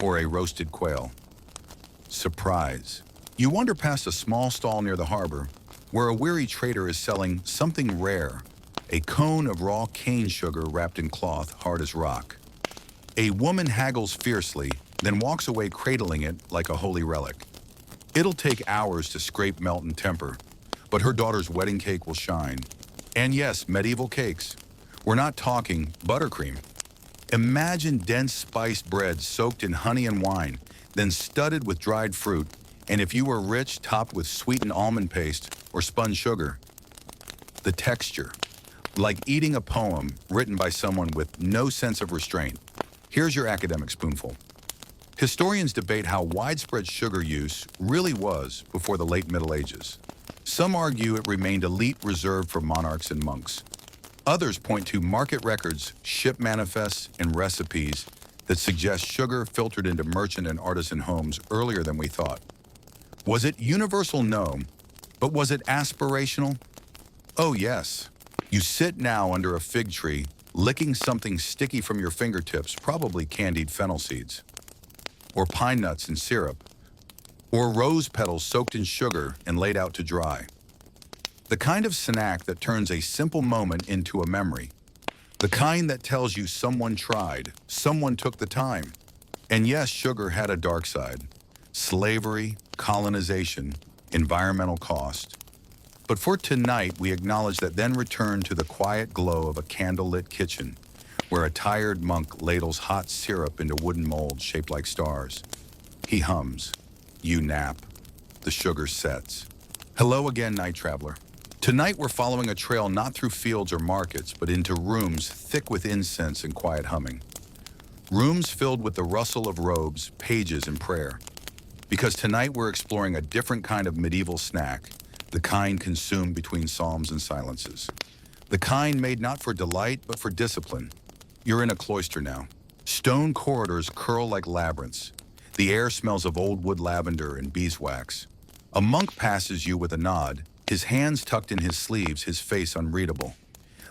or a roasted quail. Surprise. You wander past a small stall near the harbor, where a weary trader is selling something rare, a cone of raw cane sugar wrapped in cloth hard as rock. A woman haggles fiercely, then walks away cradling it like a holy relic. It'll take hours to scrape, melt, and temper, but her daughter's wedding cake will shine. And yes, medieval cakes. We're not talking buttercream. Imagine dense spiced bread soaked in honey and wine, then studded with dried fruit, and if you were rich, topped with sweetened almond paste or spun sugar. The texture, like eating a poem written by someone with no sense of restraint. Here's your academic spoonful. Historians debate how widespread sugar use really was before the late Middle Ages. Some argue it remained elite, reserved for monarchs and monks. Others point to market records, ship manifests, and recipes that suggest sugar filtered into merchant and artisan homes earlier than we thought. Was it universal? No. But was it aspirational? Oh, yes. You sit now under a fig tree, licking something sticky from your fingertips, probably candied fennel seeds, or pine nuts in syrup, or rose petals soaked in sugar and laid out to dry. The kind of snack that turns a simple moment into a memory. The kind that tells you someone tried, someone took the time. And yes, sugar had a dark side. Slavery, colonization, environmental cost. But for tonight, we acknowledge that, then return to the quiet glow of a candlelit kitchen, where a tired monk ladles hot syrup into wooden molds shaped like stars. He hums. You nap. The sugar sets. Hello again, night traveler. Tonight we're following a trail not through fields or markets, but into rooms thick with incense and quiet humming. Rooms filled with the rustle of robes, pages, and prayer. Because tonight we're exploring a different kind of medieval snack, the kind consumed between psalms and silences. The kind made not for delight, but for discipline. You're in a cloister now. Stone corridors curl like labyrinths. The air smells of old wood lavender and beeswax. A monk passes you with a nod, his hands tucked in his sleeves, his face unreadable.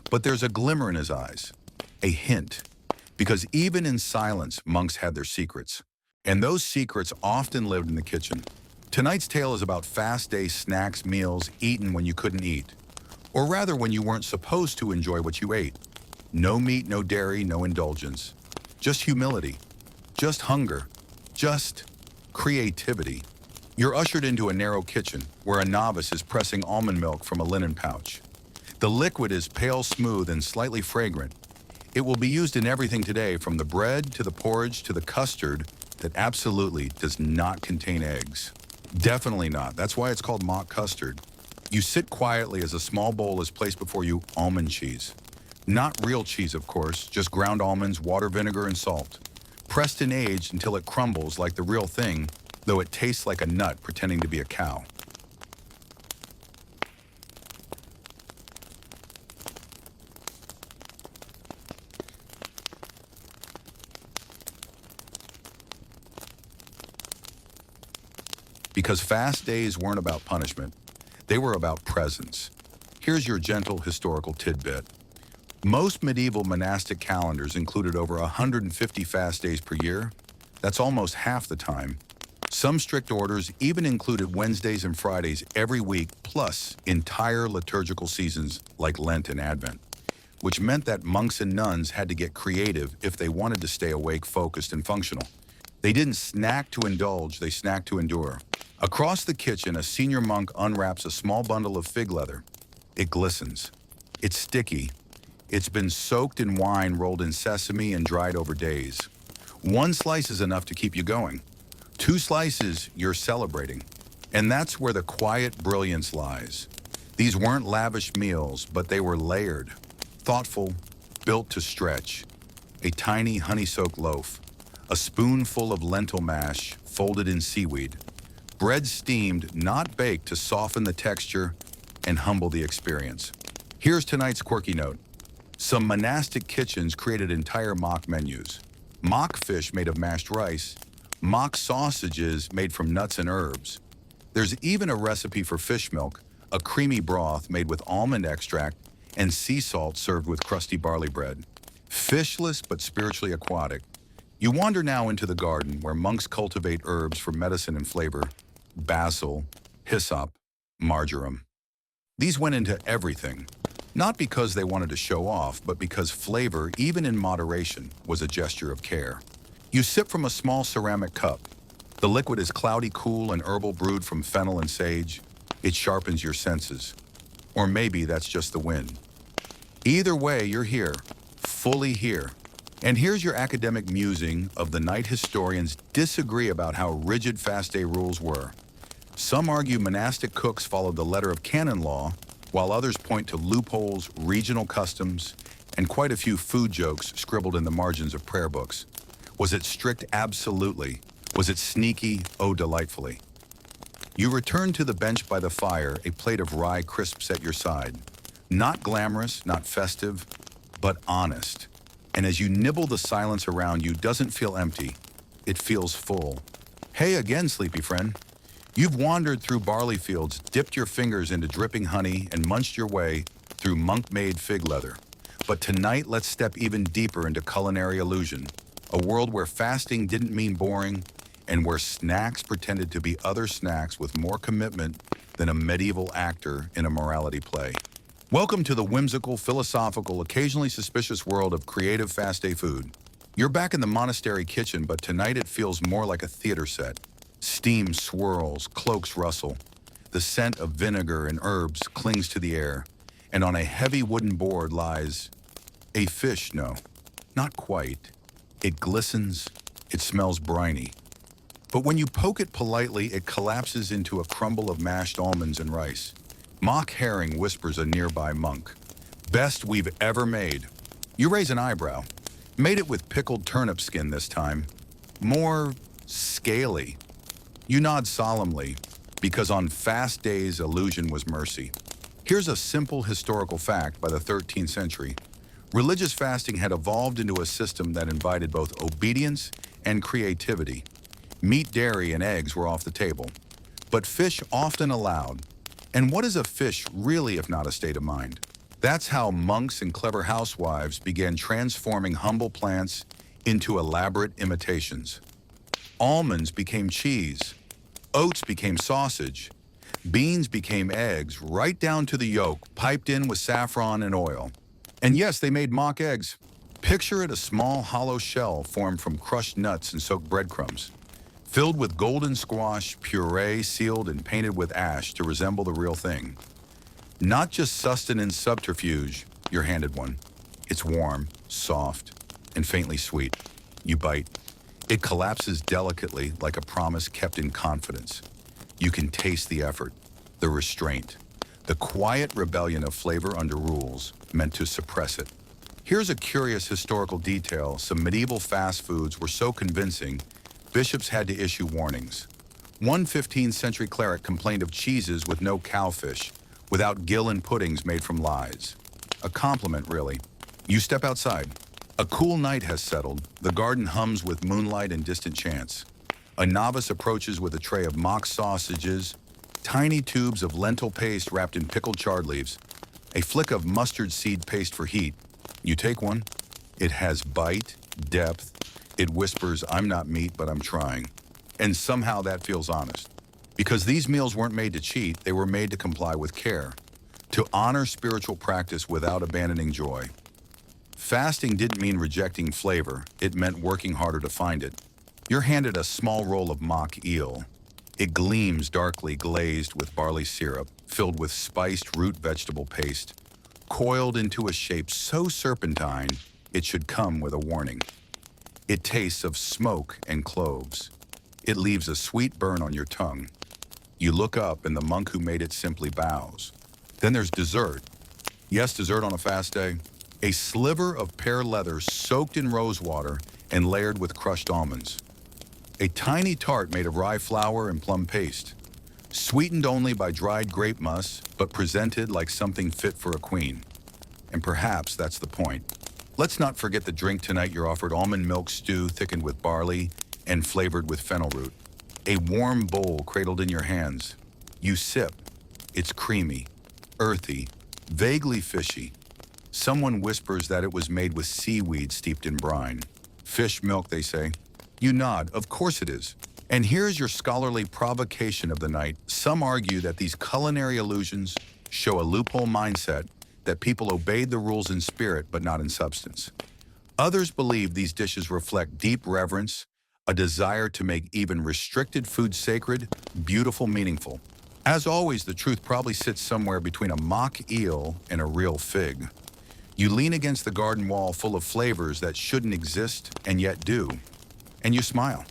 But there's a glimmer in his eyes, a hint. Because even in silence, monks had their secrets. And those secrets often lived in the kitchen. Tonight's tale is about fast day snacks, meals eaten when you couldn't eat. Or rather, when you weren't supposed to enjoy what you ate. No meat, no dairy, no indulgence. Just humility. Just hunger. Just creativity. You're ushered into a narrow kitchen where a novice is pressing almond milk from a linen pouch. The liquid is pale smooth and slightly fragrant. It will be used in everything today, from the bread to the porridge to the custard that absolutely does not contain eggs. Definitely not. That's why it's called mock custard. You sit quietly as a small bowl is placed before you. Almond cheese. Not real cheese, of course, just ground almonds, water, vinegar, and salt. Pressed and aged until it crumbles like the real thing, though it tastes like a nut pretending to be a cow. Because fast days weren't about punishment, they were about presence. Here's your gentle historical tidbit. Most medieval monastic calendars included over 150 fast days per year. That's almost half the time. Some strict orders even included Wednesdays and Fridays every week, plus entire liturgical seasons like Lent and Advent, which meant that monks and nuns had to get creative if they wanted to stay awake, focused, and functional. They didn't snack to indulge, they snacked to endure. Across the kitchen, a senior monk unwraps a small bundle of fig leather. It glistens. It's sticky. It's been soaked in wine, rolled in sesame, and dried over days. One slice is enough to keep you going. 2 slices, you're celebrating. And that's where the quiet brilliance lies. These weren't lavish meals, but they were layered, thoughtful, built to stretch. A tiny honey-soaked loaf, a spoonful of lentil mash folded in seaweed, bread steamed, not baked, to soften the texture and humble the experience. Here's tonight's quirky note. Some monastic kitchens created entire mock menus. Mock fish made of mashed rice, mock sausages made from nuts and herbs. There's even a recipe for fish milk, a creamy broth made with almond extract and sea salt served with crusty barley bread. Fishless but spiritually aquatic. You wander now into the garden where monks cultivate herbs for medicine and flavor. Basil, hyssop, marjoram. These went into everything, not because they wanted to show off, but because flavor, even in moderation, was a gesture of care. You sip from a small ceramic cup. The liquid is cloudy, cool, and herbal, brewed from fennel and sage. It sharpens your senses. Or maybe that's just the wind. Either way, you're here, fully here. And here's your academic musing of the night. Historians disagree about how rigid fast day rules were. Some argue monastic cooks followed the letter of canon law, while others point to loopholes, regional customs, and quite a few food jokes scribbled in the margins of prayer books. Was it strict? Absolutely. Was it sneaky? Oh, delightfully. You return to the bench by the fire, a plate of rye crisps at your side. Not glamorous, not festive, but honest. And as you nibble, the silence around you doesn't feel empty. It feels full. Hey again, sleepy friend. You've wandered through barley fields, dipped your fingers into dripping honey, and munched your way through monk-made fig leather. But tonight, let's step even deeper into culinary illusion, a world where fasting didn't mean boring, and where snacks pretended to be other snacks with more commitment than a medieval actor in a morality play. Welcome to the whimsical, philosophical, occasionally suspicious world of creative fast day food. You're back in the monastery kitchen, but tonight it feels more like a theater set. Steam swirls, cloaks rustle. The scent of vinegar and herbs clings to the air, and on a heavy wooden board lies a fish. No, not quite. It glistens, it smells briny. But when you poke it politely, it collapses into a crumble of mashed almonds and rice. Mock herring, whispers a nearby monk. Best we've ever made. You raise an eyebrow. Made it with pickled turnip skin this time. More scaly. You nod solemnly, because on fast days, illusion was mercy. Here's a simple historical fact. By the 13th century, religious fasting had evolved into a system that invited both obedience and creativity. Meat, dairy, and eggs were off the table, but fish often allowed. And what is a fish really if not a state of mind? That's how monks and clever housewives began transforming humble plants into elaborate imitations. Almonds became cheese, oats became sausage, beans became eggs, right down to the yolk, piped in with saffron and oil. And yes, they made mock eggs. Picture it, a small hollow shell formed from crushed nuts and soaked breadcrumbs, filled with golden squash puree, sealed and painted with ash to resemble the real thing. Not just sustenance subterfuge, you're handed one. It's warm, soft, and faintly sweet. You bite. It collapses delicately like a promise kept in confidence. You can taste the effort, the restraint, the quiet rebellion of flavor under rules meant to suppress it. Here's a curious historical detail. Some medieval fast foods were so convincing, bishops had to issue warnings. One 15th century cleric complained of cheeses with no cowfish, without gill and puddings made from lies. A compliment, really. You step outside. A cool night has settled. The garden hums with moonlight and distant chants. A novice approaches with a tray of mock sausages, tiny tubes of lentil paste wrapped in pickled chard leaves, a flick of mustard seed paste for heat. You take one. It has bite, depth. It whispers, "I'm not meat, but I'm trying." And somehow that feels honest. Because these meals weren't made to cheat, they were made to comply with care, to honor spiritual practice without abandoning joy. Fasting didn't mean rejecting flavor, it meant working harder to find it. You're handed a small roll of mock eel. It gleams darkly glazed with barley syrup, filled with spiced root vegetable paste, coiled into a shape so serpentine it should come with a warning. It tastes of smoke and cloves. It leaves a sweet burn on your tongue. You look up and the monk who made it simply bows. Then there's dessert. Yes, dessert on a fast day. A sliver of pear leather soaked in rose water and layered with crushed almonds. A tiny tart made of rye flour and plum paste, sweetened only by dried grape must, but presented like something fit for a queen. And perhaps that's the point. Let's not forget the drink tonight. You're offered almond milk stew thickened with barley and flavored with fennel root. A warm bowl cradled in your hands. You sip. It's creamy, earthy, vaguely fishy. Someone whispers that it was made with seaweed steeped in brine. Fish milk, they say. You nod. Of course it is. And here's your scholarly provocation of the night. Some argue that these culinary illusions show a loophole mindset, that people obeyed the rules in spirit but not in substance. Others believe these dishes reflect deep reverence, a desire to make even restricted food sacred, beautiful, meaningful. As always, the truth probably sits somewhere between a mock eel and a real fig. You lean against the garden wall full of flavors that shouldn't exist and yet do. And you smile.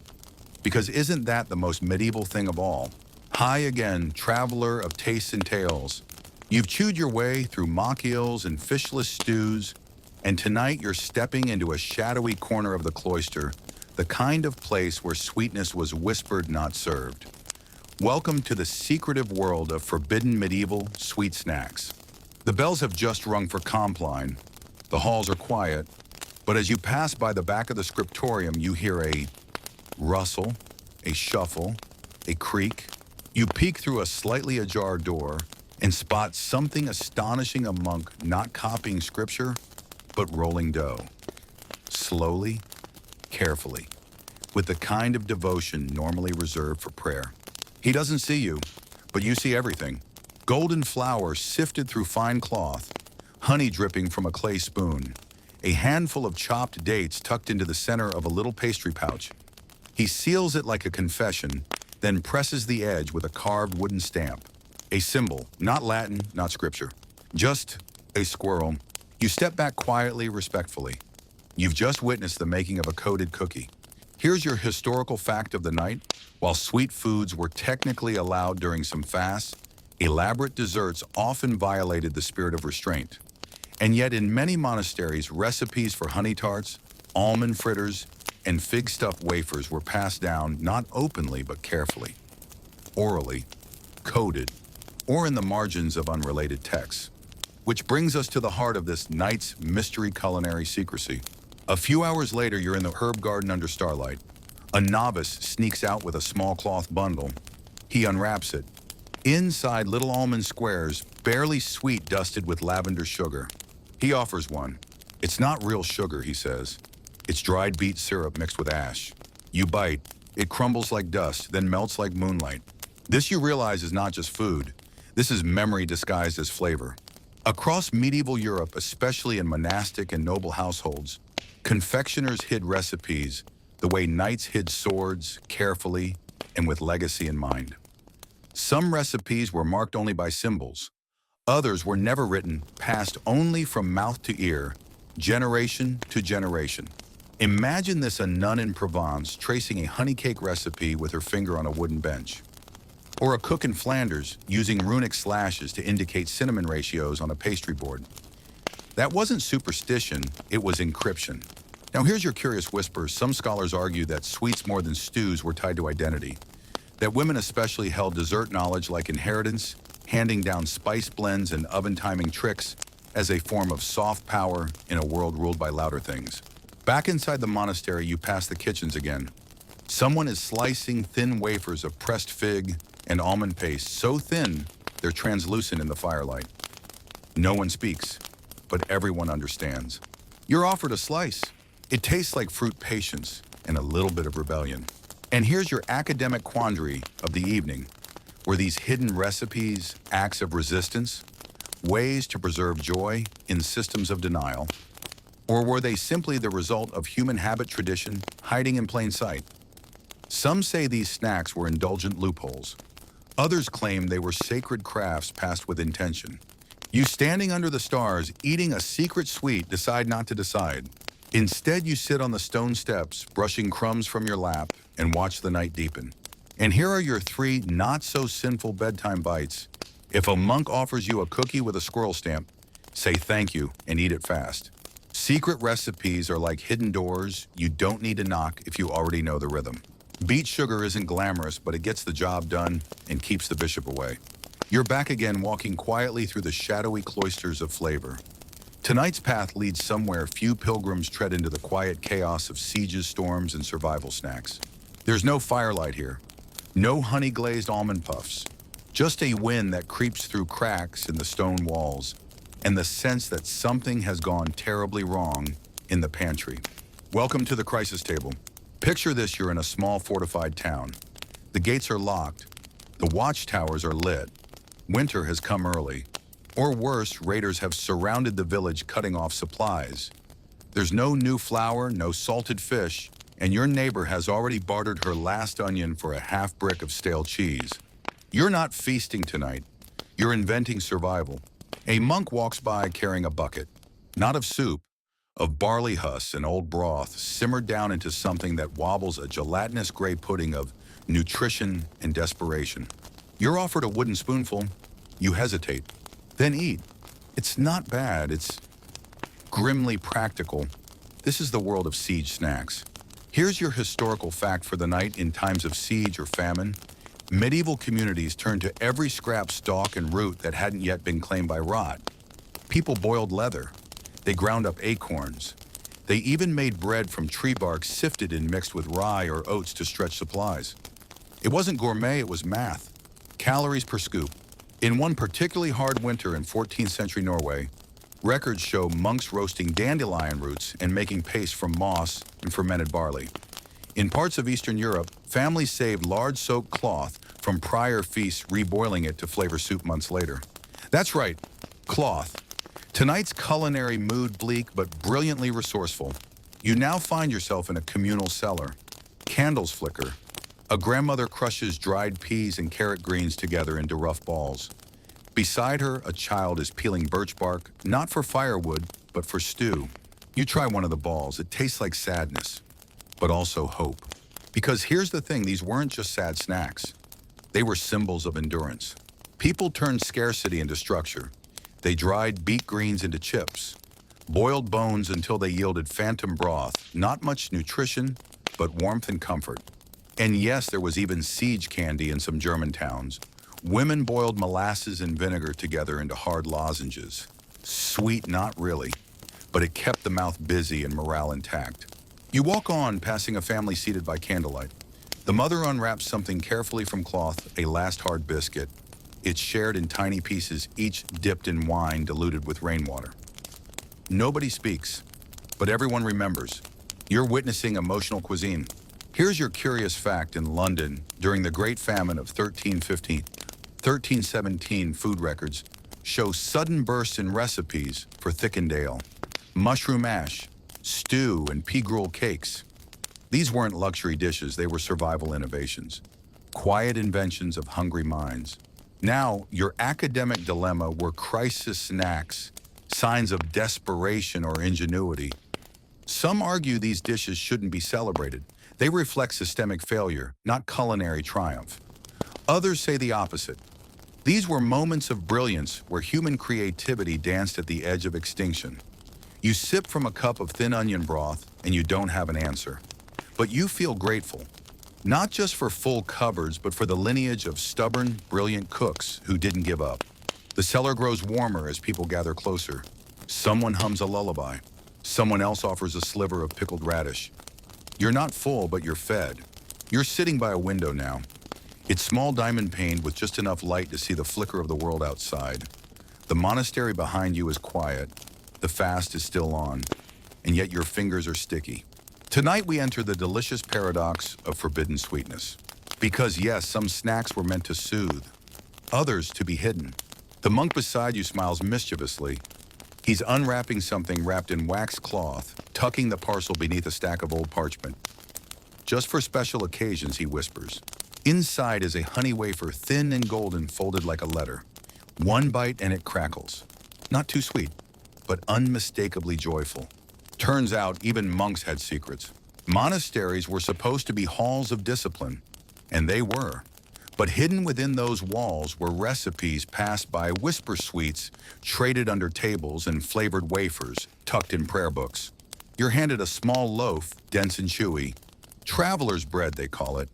Because isn't that the most medieval thing of all? Hi again, traveler of tastes and tales. You've chewed your way through mock eels and fishless stews, and tonight you're stepping into a shadowy corner of the cloister, the kind of place where sweetness was whispered, not served. Welcome to the secretive world of forbidden medieval sweet snacks. The bells have just rung for Compline. The halls are quiet, but as you pass by the back of the scriptorium, you hear a rustle, a shuffle, a creak. You peek through a slightly ajar door and spot something astonishing, a monk not copying scripture, but rolling dough. Slowly, carefully, with the kind of devotion normally reserved for prayer. He doesn't see you, but you see everything. Golden flour sifted through fine cloth, honey dripping from a clay spoon, a handful of chopped dates tucked into the center of a little pastry pouch. He seals it like a confession, then presses the edge with a carved wooden stamp. A symbol, not Latin, not scripture, just a squirrel. You step back quietly, respectfully. You've just witnessed the making of a coded cookie. Here's your historical fact of the night. While sweet foods were technically allowed during some fasts, elaborate desserts often violated the spirit of restraint. And yet in many monasteries, recipes for honey tarts, almond fritters, and fig-stuffed wafers were passed down not openly but carefully, orally, coded, or in the margins of unrelated texts. Which brings us to the heart of this night's mystery culinary secrecy. A few hours later, you're in the herb garden under starlight. A novice sneaks out with a small cloth bundle. He unwraps it. Inside, little almond squares, barely sweet, dusted with lavender sugar. He offers one. It's not real sugar, he says. It's dried beet syrup mixed with ash. You bite, it crumbles like dust, then melts like moonlight. This, you realize, is not just food. This is memory disguised as flavor. Across medieval Europe, especially in monastic and noble households, confectioners hid recipes the way knights hid swords, carefully and with legacy in mind. Some recipes were marked only by symbols. Others were never written, passed only from mouth to ear, generation to generation. Imagine this: a nun in Provence tracing a honey cake recipe with her finger on a wooden bench. Or a cook in Flanders using runic slashes to indicate cinnamon ratios on a pastry board. That wasn't superstition, it was encryption. Now here's your curious whisper. Some scholars argue that sweets more than stews were tied to identity. That women especially held dessert knowledge like inheritance, handing down spice blends and oven timing tricks as a form of soft power in a world ruled by louder things. Back inside the monastery, you pass the kitchens again. Someone is slicing thin wafers of pressed fig and almond paste, so thin they're translucent in the firelight. No one speaks, but everyone understands. You're offered a slice. It tastes like fruit patience and a little bit of rebellion. And here's your academic quandary of the evening. Were these hidden recipes acts of resistance, ways to preserve joy in systems of denial, or were they simply the result of human habit, tradition, hiding in plain sight? Some say these snacks were indulgent loopholes. Others claim they were sacred crafts passed with intention. You, standing under the stars, eating a secret sweet, decide not to decide. Instead, you sit on the stone steps, brushing crumbs from your lap, and watch the night deepen. And here are your 3 not-so-sinful bedtime bites. If a monk offers you a cookie with a squirrel stamp, say thank you and eat it fast. Secret recipes are like hidden doors. You don't need to knock if you already know the rhythm. Beet sugar isn't glamorous, but it gets the job done and keeps the bishop away. You're back again, walking quietly through the shadowy cloisters of flavor. Tonight's path leads somewhere few pilgrims tread into: the quiet chaos of sieges, storms, and survival snacks. There's no firelight here, no honey-glazed almond puffs, just a wind that creeps through cracks in the stone walls, and the sense that something has gone terribly wrong in the pantry. Welcome to the crisis table. Picture this: you're in a small fortified town. The gates are locked, the watchtowers are lit. Winter has come early. Or worse, raiders have surrounded the village, cutting off supplies. There's no new flour, no salted fish, and your neighbor has already bartered her last onion for a half brick of stale cheese. You're not feasting tonight. You're inventing survival. A monk walks by carrying a bucket, not of soup, of barley husk and old broth, simmered down into something that wobbles, a gelatinous gray pudding of nutrition and desperation. You're offered a wooden spoonful. You hesitate, then eat. It's not bad, it's grimly practical. This is the world of siege snacks. Here's your historical fact for the night. In times of siege or famine, medieval communities turned to every scrap, stalk, and root that hadn't yet been claimed by rot. People boiled leather. They ground up acorns. They even made bread from tree bark, sifted and mixed with rye or oats to stretch supplies. It wasn't gourmet, it was math. Calories per scoop. In one particularly hard winter in 14th century Norway, records show monks roasting dandelion roots and making paste from moss and fermented barley. In parts of Eastern Europe, families saved large soaked cloth from prior feasts, reboiling it to flavor soup months later. That's right, cloth. Tonight's culinary mood, bleak but brilliantly resourceful. You now find yourself in a communal cellar. Candles flicker. A grandmother crushes dried peas and carrot greens together into rough balls. Beside her, a child is peeling birch bark, not for firewood, but for stew. You try one of the balls. It tastes like sadness, but also hope. Because here's the thing, these weren't just sad snacks. They were symbols of endurance. People turned scarcity into structure. They dried beet greens into chips, boiled bones until they yielded phantom broth, not much nutrition, but warmth and comfort. And yes, there was even siege candy in some German towns. Women boiled molasses and vinegar together into hard lozenges. Sweet, not really, but it kept the mouth busy and morale intact. You walk on, passing a family seated by candlelight. The mother unwraps something carefully from cloth, a last hard biscuit. It's shared in tiny pieces, each dipped in wine diluted with rainwater. Nobody speaks, but everyone remembers. You're witnessing emotional cuisine. Here's your curious fact: in London, during the Great Famine of 1317, food records show sudden bursts in recipes for thickened ale, mushroom ash, stew, and pea gruel cakes. These weren't luxury dishes, they were survival innovations, quiet inventions of hungry minds. Now, your academic dilemma were crisis snacks, signs of desperation or ingenuity. Some argue these dishes shouldn't be celebrated. They reflect systemic failure, not culinary triumph. Others say the opposite. These were moments of brilliance where human creativity danced at the edge of extinction. You sip from a cup of thin onion broth and you don't have an answer. But you feel grateful, not just for full cupboards, but for the lineage of stubborn, brilliant cooks who didn't give up. The cellar grows warmer as people gather closer. Someone hums a lullaby. Someone else offers a sliver of pickled radish. You're not full, but you're fed. You're sitting by a window now. It's small diamond paned with just enough light to see the flicker of the world outside. The monastery behind you is quiet. The fast is still on, and yet your fingers are sticky. Tonight we enter the delicious paradox of forbidden sweetness. Because yes, some snacks were meant to soothe, others to be hidden. The monk beside you smiles mischievously. He's unwrapping something wrapped in waxed cloth, tucking the parcel beneath a stack of old parchment. Just for special occasions, he whispers. Inside is a honey wafer, thin and golden, folded like a letter. One bite and it crackles. Not too sweet, but unmistakably joyful. Turns out even monks had secrets. Monasteries were supposed to be halls of discipline, and they were. But hidden within those walls were recipes passed by whisper sweets, traded under tables, and flavored wafers tucked in prayer books. You're handed a small loaf, dense and chewy. Traveler's bread, they call it.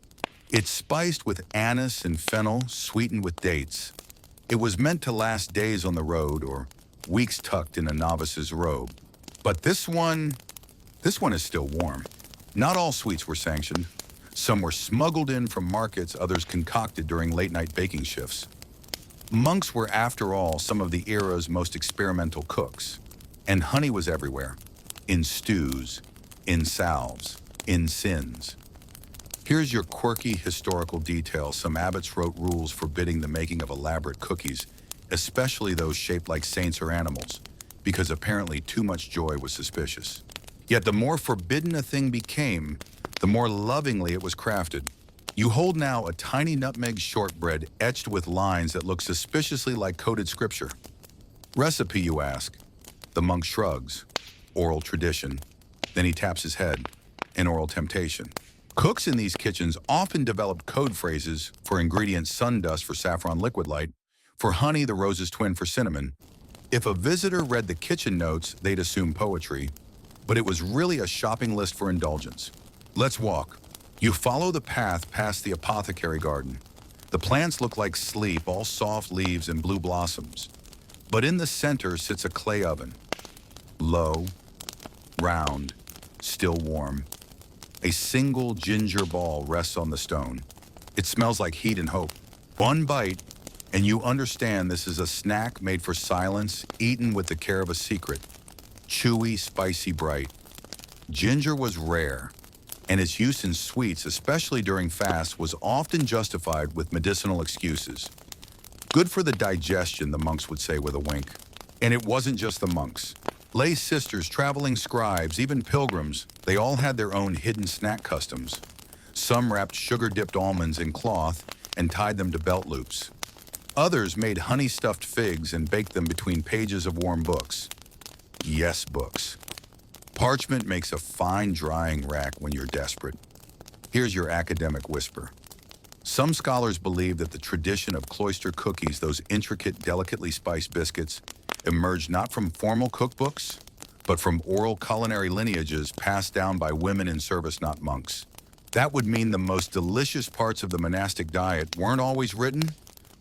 It's spiced with anise and fennel, sweetened with dates. It was meant to last days on the road or weeks tucked in a novice's robe. But this one is still warm. Not all sweets were sanctioned. Some were smuggled in from markets, others concocted during late-night baking shifts. Monks were, after all, some of the era's most experimental cooks. And honey was everywhere. In stews, in salves, in sins. Here's your quirky historical detail. Some abbots wrote rules forbidding the making of elaborate cookies, especially those shaped like saints or animals, because apparently too much joy was suspicious. Yet the more forbidden a thing became, the more lovingly it was crafted. You hold now a tiny nutmeg shortbread etched with lines that look suspiciously like coded scripture. Recipe, you ask? The monk shrugs. Oral tradition. Then he taps his head. An oral temptation. Cooks in these kitchens often developed code phrases for ingredients: sundust for saffron liquid light, for honey the rose's twin for cinnamon. If a visitor read the kitchen notes, they'd assume poetry, but it was really a shopping list for indulgence. Let's walk. You follow the path past the apothecary garden. The plants look like sleep, all soft leaves and blue blossoms. But in the center sits a clay oven. Low, round, still warm. A single ginger ball rests on the stone. It smells like heat and hope. One bite, and you understand this is a snack made for silence, eaten with the care of a secret. Chewy, spicy, bright. Ginger was rare, and its use in sweets, especially during fasts, was often justified with medicinal excuses. Good for the digestion, the monks would say with a wink. And it wasn't just the monks. Lay sisters, traveling scribes, even pilgrims, they all had their own hidden snack customs. Some wrapped sugar-dipped almonds in cloth and tied them to belt loops. Others made honey-stuffed figs and baked them between pages of warm books. Yes, books. Parchment makes a fine drying rack when you're desperate. Here's your academic whisper. Some scholars believe that the tradition of cloister cookies, those intricate, delicately spiced biscuits, emerged not from formal cookbooks, but from oral culinary lineages passed down by women in service, not monks. That would mean the most delicious parts of the monastic diet weren't always written,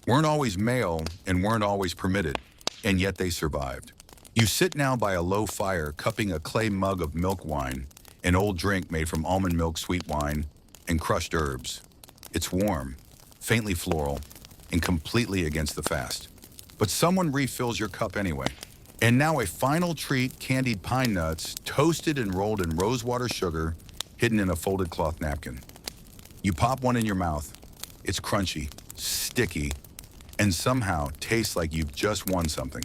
weren't always male, and weren't always permitted, and yet they survived. You sit now by a low fire, cupping a clay mug of milk wine, an old drink made from almond milk, sweet wine, and crushed herbs. It's warm, faintly floral, and completely against the fast. But someone refills your cup anyway. And now a final treat, candied pine nuts, toasted and rolled in rosewater sugar, hidden in a folded cloth napkin. You pop one in your mouth. It's crunchy, sticky, and somehow tastes like you've just won something.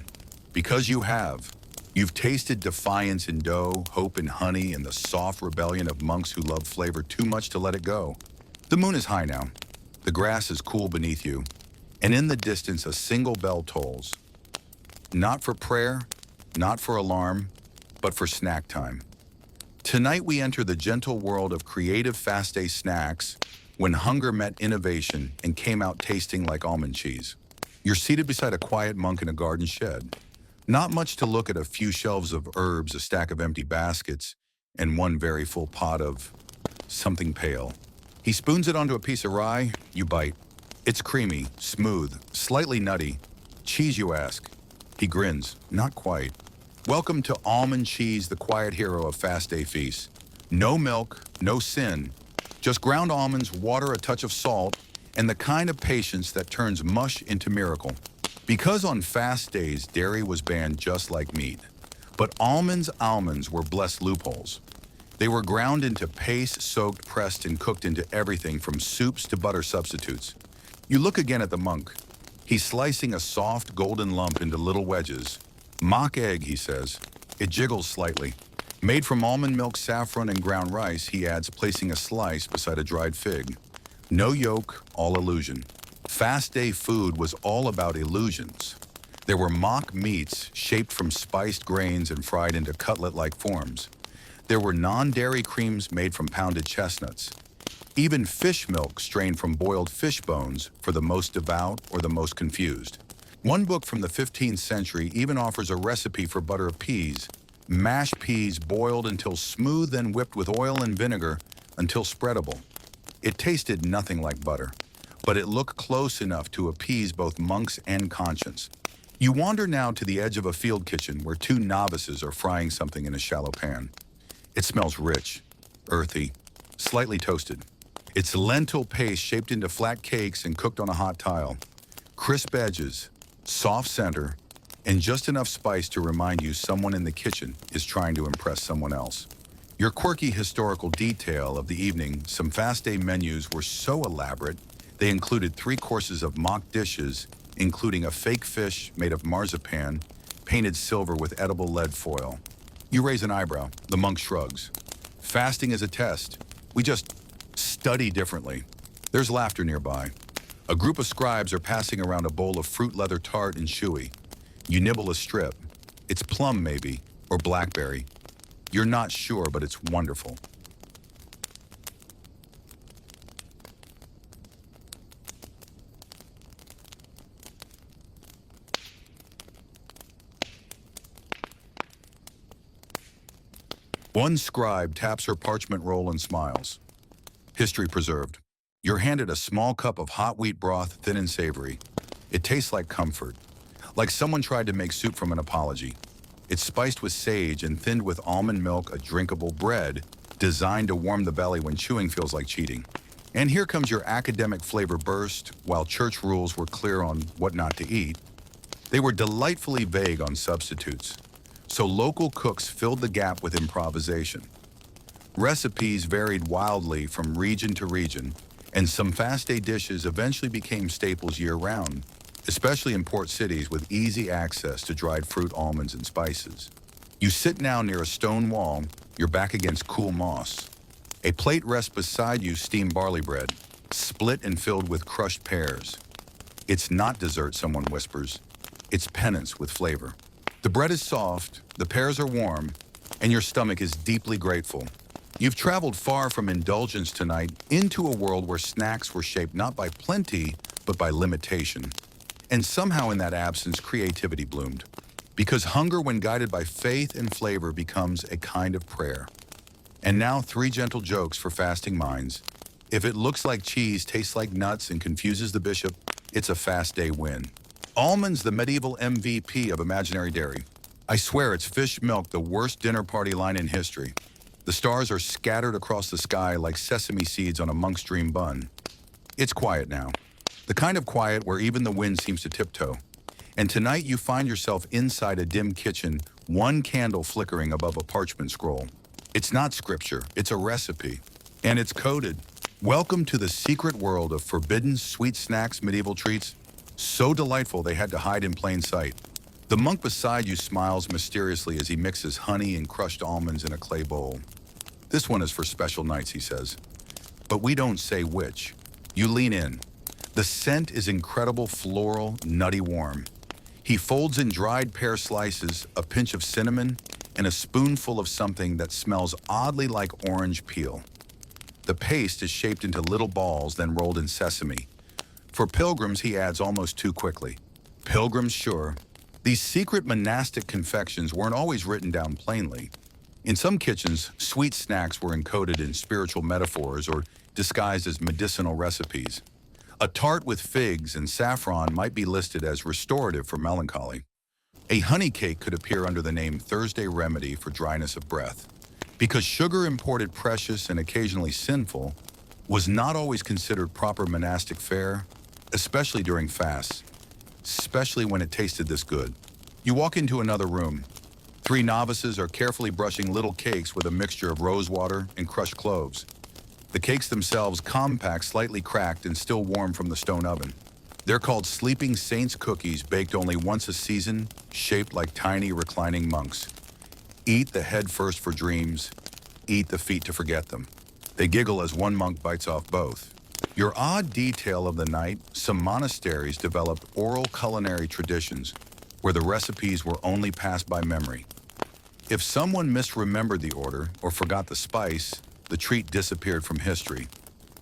Because you have. You've tasted defiance in dough, hope in honey, and the soft rebellion of monks who love flavor too much to let it go. The moon is high now. The grass is cool beneath you, and in the distance a single bell tolls. Not for prayer, not for alarm, but for snack time. Tonight we enter the gentle world of creative fast day snacks when hunger met innovation and came out tasting like almond cheese. You're seated beside a quiet monk in a garden shed. Not much to look at, a few shelves of herbs, a stack of empty baskets, and one very full pot of something pale. He spoons it onto a piece of rye. You bite. It's creamy, smooth, slightly nutty. Cheese, you ask. He grins. Not quite. Welcome to almond cheese, the quiet hero of fast day feasts. No milk, no sin. Just ground almonds, water, a touch of salt, and the kind of patience that turns mush into miracle. Because on fast days, dairy was banned just like meat. But almonds were blessed loopholes. They were ground into paste, soaked, pressed, and cooked into everything from soups to butter substitutes. You look again at the monk. He's slicing a soft, golden lump into little wedges. Mock egg, he says. It jiggles slightly. Made from almond milk, saffron, and ground rice, he adds, placing a slice beside a dried fig. No yolk, all illusion. Fast day food was all about illusions. There were mock meats shaped from spiced grains and fried into cutlet-like forms. There were non-dairy creams made from pounded chestnuts. Even fish milk strained from boiled fish bones for the most devout or the most confused. One book from the 15th century even offers a recipe for butter of peas. Mashed peas boiled until smooth, then whipped with oil and vinegar until spreadable. It tasted nothing like butter, but it looked close enough to appease both monks and conscience. You wander now to the edge of a field kitchen where two novices are frying something in a shallow pan. It smells rich, earthy, slightly toasted. It's lentil paste shaped into flat cakes and cooked on a hot tile. Crisp edges, soft center, and just enough spice to remind you someone in the kitchen is trying to impress someone else. Your quirky historical detail of the evening, some fast day menus were so elaborate, they included 3 courses of mock dishes, including a fake fish made of marzipan, painted silver with edible lead foil. You raise an eyebrow. The monk shrugs. Fasting is a test. We just study differently. There's laughter nearby. A group of scribes are passing around a bowl of fruit leather tart and chewy. You nibble a strip. It's plum, maybe, or blackberry. You're not sure, but it's wonderful. One scribe taps her parchment roll and smiles. History preserved. You're handed a small cup of hot wheat broth, thin and savory. It tastes like comfort, like someone tried to make soup from an apology. It's spiced with sage and thinned with almond milk, a drinkable bread designed to warm the belly when chewing feels like cheating. And here comes your academic flavor burst. While church rules were clear on what not to eat, they were delightfully vague on substitutes. So local cooks filled the gap with improvisation. Recipes varied wildly from region to region, and some fast day dishes eventually became staples year-round, especially in port cities with easy access to dried fruit, almonds, and spices. You sit now near a stone wall, your back against cool moss. A plate rests beside you, steamed barley bread, split and filled with crushed pears. It's not dessert, someone whispers. It's penance with flavor. The bread is soft, the pears are warm, and your stomach is deeply grateful. You've traveled far from indulgence tonight into a world where snacks were shaped not by plenty, but by limitation. And somehow in that absence, creativity bloomed. Because hunger, when guided by faith and flavor, becomes a kind of prayer. And now 3 gentle jokes for fasting minds. If it looks like cheese, tastes like nuts, and confuses the bishop, it's a fast day win. Almonds, the medieval MVP of imaginary dairy. I swear it's fish milk, the worst dinner party line in history. The stars are scattered across the sky like sesame seeds on a monk's dream bun. It's quiet now. The kind of quiet where even the wind seems to tiptoe. And tonight you find yourself inside a dim kitchen, one candle flickering above a parchment scroll. It's not scripture, it's a recipe. And it's coded. Welcome to the secret world of forbidden sweet snacks, medieval treats. So delightful they had to hide in plain sight. The monk beside you smiles mysteriously as he mixes honey and crushed almonds in a clay bowl. This one is for special nights, he says. But we don't say which. You lean in. The scent is incredible, floral, nutty warm. He folds in dried pear slices, a pinch of cinnamon, and a spoonful of something that smells oddly like orange peel. The paste is shaped into little balls, then rolled in sesame. For pilgrims, he adds almost too quickly. Pilgrims, sure. These secret monastic confections weren't always written down plainly. In some kitchens, sweet snacks were encoded in spiritual metaphors or disguised as medicinal recipes. A tart with figs and saffron might be listed as restorative for melancholy. A honey cake could appear under the name Thursday Remedy for dryness of breath. Because sugar, imported precious and occasionally sinful, was not always considered proper monastic fare, especially during fasts. Especially when it tasted this good. You walk into another room. 3 novices are carefully brushing little cakes with a mixture of rosewater and crushed cloves. The cakes themselves compact, slightly cracked, and still warm from the stone oven. They're called Sleeping Saints cookies, baked only once a season, shaped like tiny reclining monks. Eat the head first for dreams, eat the feet to forget them. They giggle as one monk bites off both. Your odd detail of the night, some monasteries developed oral culinary traditions where the recipes were only passed by memory. If someone misremembered the order or forgot the spice, the treat disappeared from history,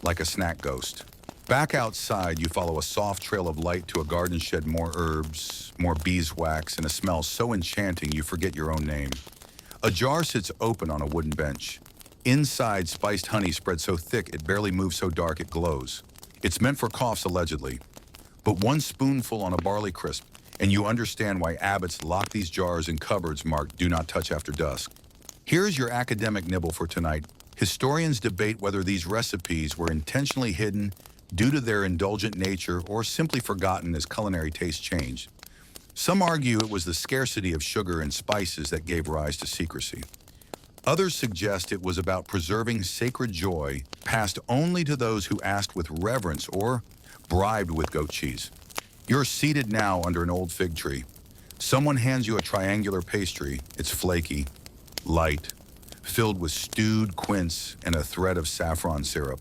like a snack ghost. Back outside, you follow a soft trail of light to a garden shed, more herbs, more beeswax, and a smell so enchanting you forget your own name. A jar sits open on a wooden bench. Inside, spiced honey spread so thick it barely moves, so dark it glows. It's meant for coughs, allegedly. But one spoonful on a barley crisp, and you understand why abbots lock these jars in cupboards marked "Do Not Touch After Dusk." Here's your academic nibble for tonight. Historians debate whether these recipes were intentionally hidden due to their indulgent nature or simply forgotten as culinary tastes changed. Some argue it was the scarcity of sugar and spices that gave rise to secrecy. Others suggest it was about preserving sacred joy passed only to those who asked with reverence or bribed with goat cheese. You're seated now under an old fig tree. Someone hands you a triangular pastry. It's flaky, light, filled with stewed quince and a thread of saffron syrup.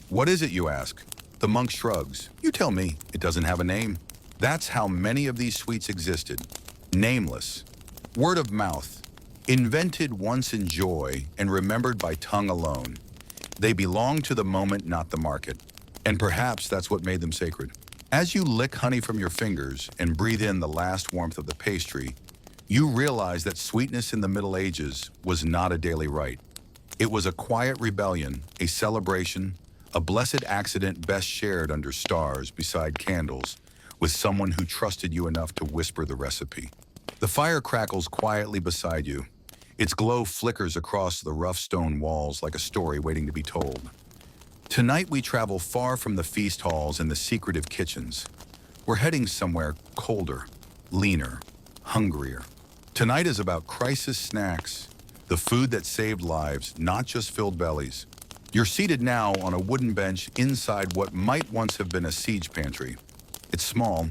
What is it, you ask? The monk shrugs. You tell me. It doesn't have a name. That's how many of these sweets existed. Nameless. Word of mouth. Invented once in joy and remembered by tongue alone. They belong to the moment, not the market. And perhaps that's what made them sacred. As you lick honey from your fingers and breathe in the last warmth of the pastry, you realize that sweetness in the Middle Ages was not a daily rite. It was a quiet rebellion, a celebration, a blessed accident best shared under stars beside candles with someone who trusted you enough to whisper the recipe. The fire crackles quietly beside you. Its glow flickers across the rough stone walls like a story waiting to be told. Tonight we travel far from the feast halls and the secretive kitchens. We're heading somewhere colder, leaner, hungrier. Tonight is about crisis snacks, the food that saved lives, not just filled bellies. You're seated now on a wooden bench inside what might once have been a siege pantry. It's small,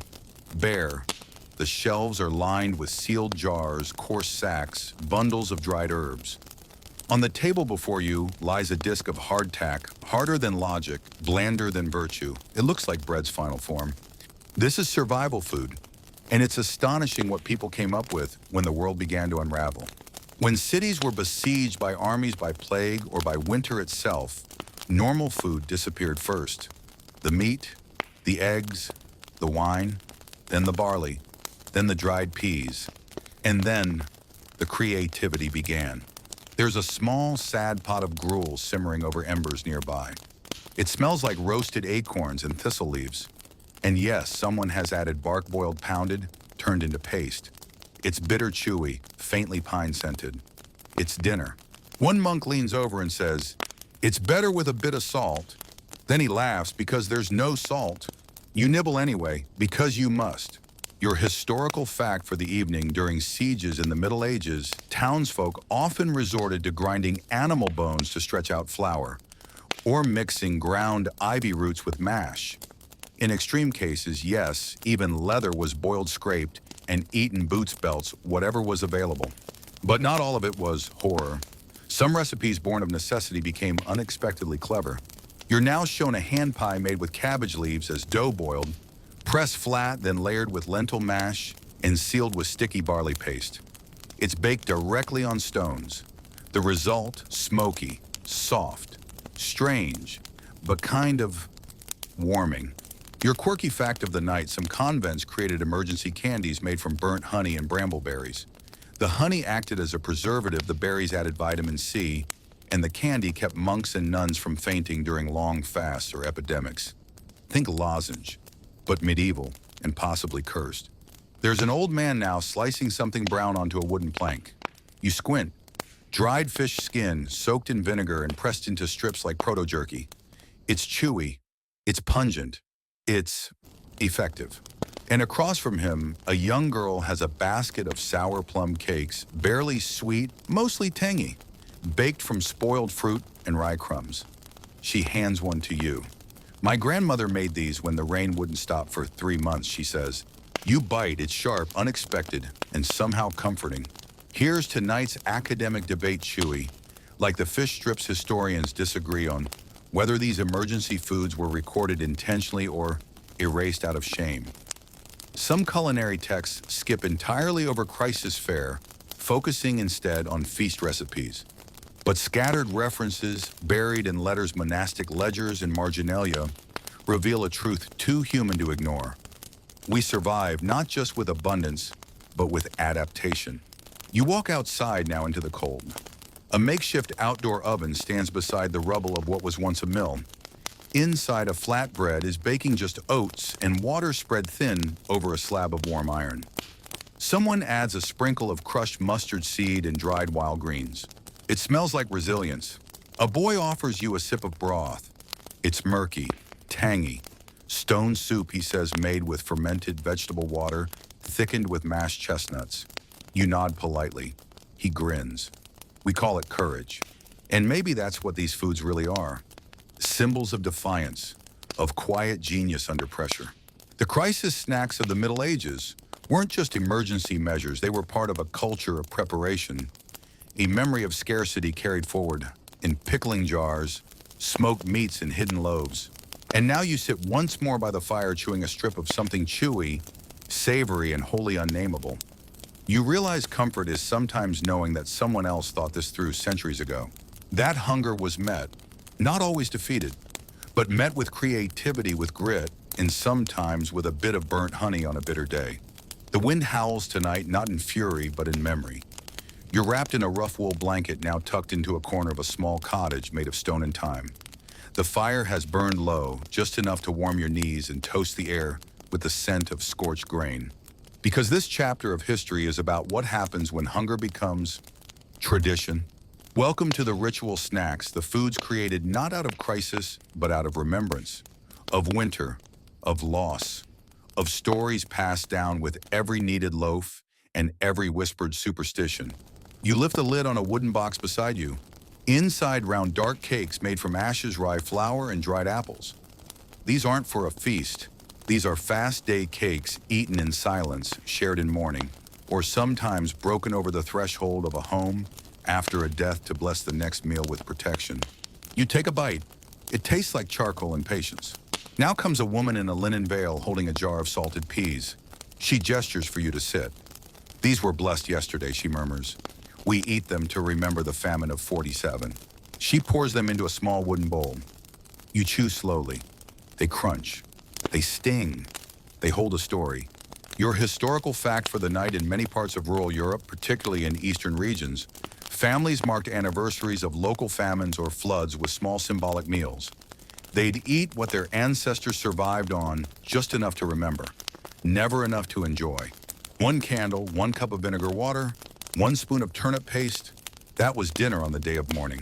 bare. The shelves are lined with sealed jars, coarse sacks, bundles of dried herbs. On the table before you lies a disc of hardtack, harder than logic, blander than virtue. It looks like bread's final form. This is survival food, and it's astonishing what people came up with when the world began to unravel. When cities were besieged by armies, by plague, or by winter itself, normal food disappeared first. The meat, the eggs, the wine, then the barley, then the dried peas, and then the creativity began. There's a small, sad pot of gruel simmering over embers nearby. It smells like roasted acorns and thistle leaves. And yes, someone has added bark boiled pounded, turned into paste. It's bitter chewy, faintly pine-scented. It's dinner. One monk leans over and says, "It's better with a bit of salt." Then he laughs because there's no salt. You nibble anyway, because you must. Your historical fact for the evening: during sieges in the Middle Ages, townsfolk often resorted to grinding animal bones to stretch out flour, or mixing ground ivy roots with mash. In extreme cases, yes, even leather was boiled, scraped, and eaten, boots, belts, whatever was available. But not all of it was horror. Some recipes born of necessity became unexpectedly clever. You're now shown a hand pie made with cabbage leaves as dough boiled, pressed flat, then layered with lentil mash, and sealed with sticky barley paste. It's baked directly on stones. The result: smoky, soft, strange, but kind of warming. Your quirky fact of the night: some convents created emergency candies made from burnt honey and brambleberries. The honey acted as a preservative, the berries added vitamin C, and the candy kept monks and nuns from fainting during long fasts or epidemics. Think lozenge, but medieval and possibly cursed. There's an old man now slicing something brown onto a wooden plank. You squint. Dried fish skin soaked in vinegar and pressed into strips like proto-jerky. It's chewy. It's pungent. It's effective. And across from him, a young girl has a basket of sour plum cakes, barely sweet, mostly tangy, baked from spoiled fruit and rye crumbs. She hands one to you. My grandmother made these when the rain wouldn't stop for 3 months, she says. You bite, it's sharp, unexpected, and somehow comforting. Here's tonight's academic debate: chewy, like the fish strips historians disagree on whether these emergency foods were recorded intentionally or erased out of shame. Some culinary texts skip entirely over crisis fare, focusing instead on feast recipes. But scattered references, buried in letters, monastic ledgers, and marginalia, reveal a truth too human to ignore. We survive not just with abundance, but with adaptation. You walk outside now into the cold. A makeshift outdoor oven stands beside the rubble of what was once a mill. Inside, a flatbread is baking just oats and water spread thin over a slab of warm iron. Someone adds a sprinkle of crushed mustard seed and dried wild greens. It smells like resilience. A boy offers you a sip of broth. It's murky, tangy. Stone soup, he says, made with fermented vegetable water, thickened with mashed chestnuts. You nod politely. He grins. We call it courage. And maybe that's what these foods really are. Symbols of defiance, of quiet genius under pressure. The crisis snacks of the Middle Ages weren't just emergency measures. They were part of a culture of preparation, a memory of scarcity carried forward in pickling jars, smoked meats, and hidden loaves. And now you sit once more by the fire, chewing a strip of something chewy, savory, and wholly unnameable. You realize comfort is sometimes knowing that someone else thought this through centuries ago. That hunger was met, not always defeated, but met with creativity, with grit, and sometimes with a bit of burnt honey on a bitter day. The wind howls tonight, not in fury, but in memory. You're wrapped in a rough wool blanket, now tucked into a corner of a small cottage made of stone and thyme. The fire has burned low, just enough to warm your knees and toast the air with the scent of scorched grain. Because this chapter of history is about what happens when hunger becomes tradition. Welcome to the ritual snacks, the foods created not out of crisis, but out of remembrance, of winter, of loss, of stories passed down with every kneaded loaf and every whispered superstition. You lift the lid on a wooden box beside you. Inside, round dark cakes made from ashes, rye flour, and dried apples. These aren't for a feast. These are fast day cakes eaten in silence, shared in mourning, or sometimes broken over the threshold of a home after a death to bless the next meal with protection. You take a bite. It tastes like charcoal and patience. Now comes a woman in a linen veil holding a jar of salted peas. She gestures for you to sit. These were blessed yesterday, she murmurs. We eat them to remember the famine of 47. She pours them into a small wooden bowl. You chew slowly. They crunch. They sting. They hold a story. Your historical fact for the night: in many parts of rural Europe, particularly in eastern regions, families marked anniversaries of local famines or floods with small symbolic meals. They'd eat what their ancestors survived on, just enough to remember, never enough to enjoy. 1 candle, 1 cup of vinegar water, 1 spoon of turnip paste. That was dinner on the day of mourning.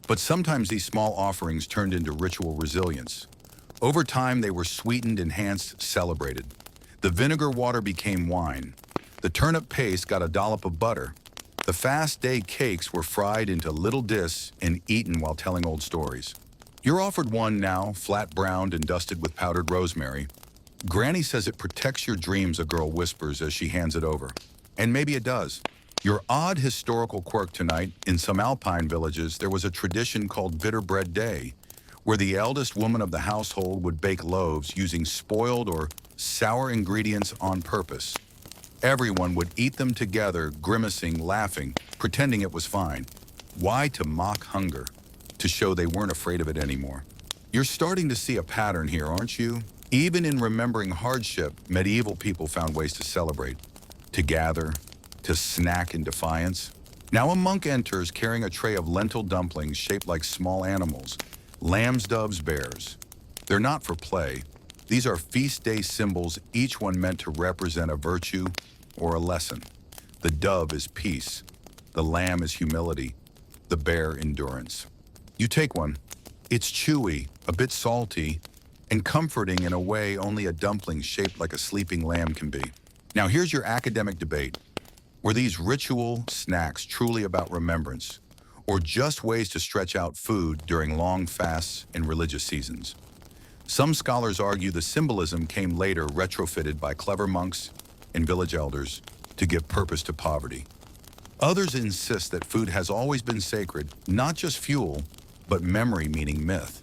But sometimes these small offerings turned into ritual resilience. Over time, they were sweetened, enhanced, celebrated. The vinegar water became wine. The turnip paste got a dollop of butter. The fast day cakes were fried into little discs and eaten while telling old stories. You're offered one now, flat browned and dusted with powdered rosemary. Granny says it protects your dreams, a girl whispers as she hands it over. And maybe it does. Your odd historical quirk tonight: in some alpine villages, there was a tradition called Bitter Bread Day, where the eldest woman of the household would bake loaves using spoiled or sour ingredients on purpose. Everyone would eat them together, grimacing, laughing, pretending it was fine. Why? To mock hunger, to show they weren't afraid of it anymore. You're starting to see a pattern here, aren't you? Even in remembering hardship, medieval people found ways to celebrate, to gather, to snack in defiance. Now a monk enters carrying a tray of lentil dumplings shaped like small animals, lambs, doves, bears. They're not for play. These are feast day symbols, each one meant to represent a virtue or a lesson. The dove is peace. The lamb is humility. The bear, endurance. You take one. It's chewy, a bit salty, and comforting in a way only a dumpling shaped like a sleeping lamb can be. Now here's your academic debate. Were these ritual snacks truly about remembrance, or just ways to stretch out food during long fasts and religious seasons? Some scholars argue the symbolism came later, retrofitted by clever monks and village elders to give purpose to poverty. Others insist that food has always been sacred, not just fuel, but memory, meaning myth.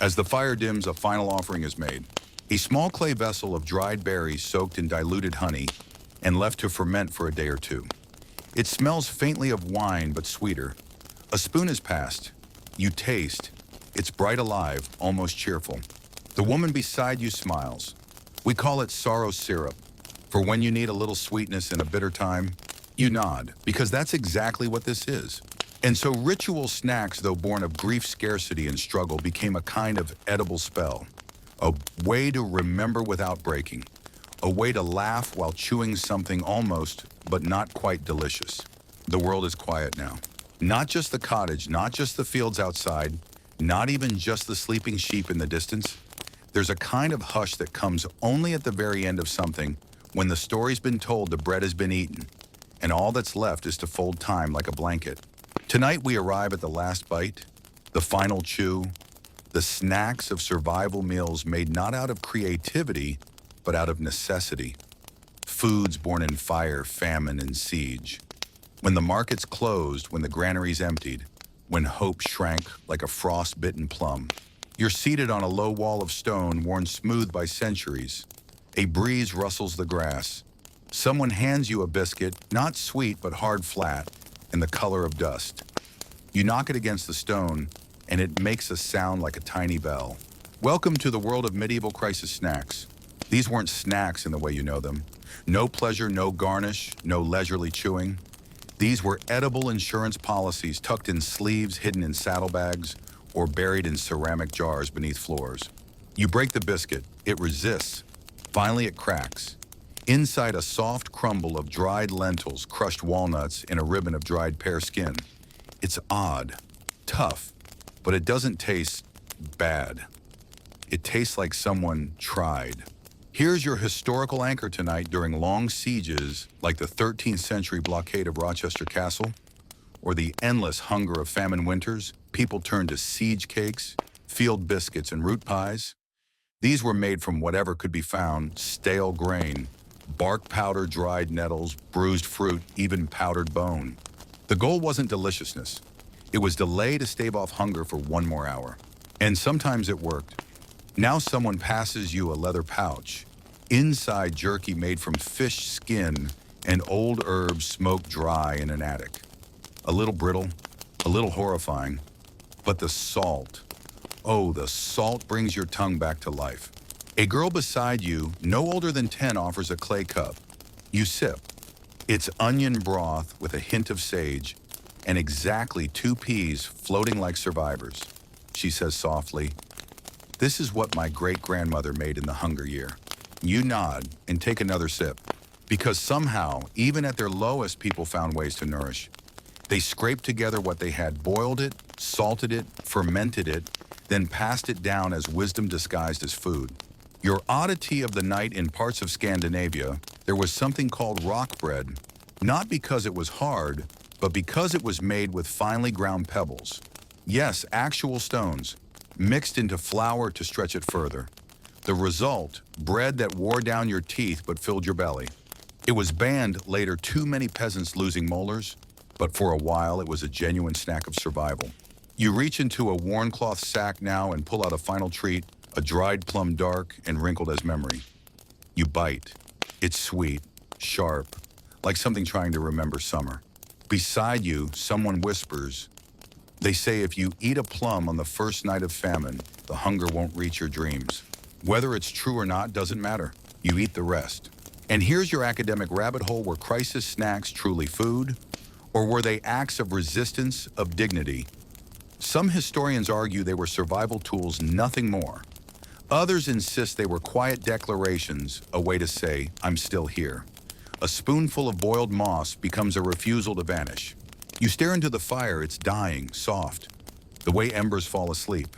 As the fire dims, a final offering is made. A small clay vessel of dried berries soaked in diluted honey and left to ferment for a day or two. It smells faintly of wine, but sweeter. A spoon is passed. You taste. It's bright, alive, almost cheerful. The woman beside you smiles. We call it sorrow syrup. For when you need a little sweetness in a bitter time, you nod, because that's exactly what this is. And so ritual snacks, though born of grief, scarcity, and struggle, became a kind of edible spell. A way to remember without breaking. A way to laugh while chewing something almost, but not quite delicious. The world is quiet now. Not just the cottage, not just the fields outside, not even just the sleeping sheep in the distance. There's a kind of hush that comes only at the very end of something, when the story's been told, the bread has been eaten, and all that's left is to fold time like a blanket. Tonight we arrive at the last bite, the final chew, the snacks of survival meals made not out of creativity, but out of necessity. Foods born in fire, famine, and siege. When the markets closed, when the granaries emptied, when hope shrank like a frost-bitten plum. You're seated on a low wall of stone worn smooth by centuries. A breeze rustles the grass. Someone hands you a biscuit, not sweet but hard flat, and the color of dust. You knock it against the stone, and it makes a sound like a tiny bell. Welcome to the world of medieval crisis snacks. These weren't snacks in the way you know them. No pleasure, no garnish, no leisurely chewing. These were edible insurance policies tucked in sleeves, hidden in saddlebags, or buried in ceramic jars beneath floors. You break the biscuit. It resists. Finally, it cracks. Inside, a soft crumble of dried lentils, crushed walnuts, and a ribbon of dried pear skin. It's odd, tough, but it doesn't taste bad. It tastes like someone tried. Here's your historical anchor tonight during long sieges like the 13th century blockade of Rochester Castle, or the endless hunger of famine winters. People turned to siege cakes, field biscuits, and root pies. These were made from whatever could be found: stale grain, bark powder, dried nettles, bruised fruit, even powdered bone. The goal wasn't deliciousness. It was delay to stave off hunger for one more hour. And sometimes it worked. Now someone passes you a leather pouch. Inside, jerky made from fish skin and old herbs smoked dry in an attic. A little brittle, a little horrifying, but the salt. Oh, the salt brings your tongue back to life. A girl beside you, no older than 10, offers a clay cup. You sip. It's onion broth with a hint of sage and exactly 2 peas floating like survivors. She says softly, "This is what my great-grandmother made in the hunger year." You nod and take another sip, because somehow, even at their lowest, people found ways to nourish. They scraped together what they had, boiled it, salted it, fermented it, then passed it down as wisdom disguised as food. Your oddity of the night in parts of Scandinavia, there was something called rock bread, not because it was hard, but because it was made with finely ground pebbles. Yes, actual stones, mixed into flour to stretch it further. The result, bread that wore down your teeth but filled your belly. It was banned later, too many peasants losing molars, but for a while it was a genuine snack of survival. You reach into a worn cloth sack now and pull out a final treat, a dried plum dark and wrinkled as memory. You bite. It's sweet, sharp, like something trying to remember summer. Beside you, someone whispers. They say if you eat a plum on the first night of famine, the hunger won't reach your dreams. Whether it's true or not doesn't matter. You eat the rest. And here's your academic rabbit hole: were crisis snacks truly food? Or were they acts of resistance, of dignity? Some historians argue they were survival tools, nothing more. Others insist they were quiet declarations, a way to say, I'm still here. A spoonful of boiled moss becomes a refusal to vanish. You stare into the fire, it's dying, soft, the way embers fall asleep.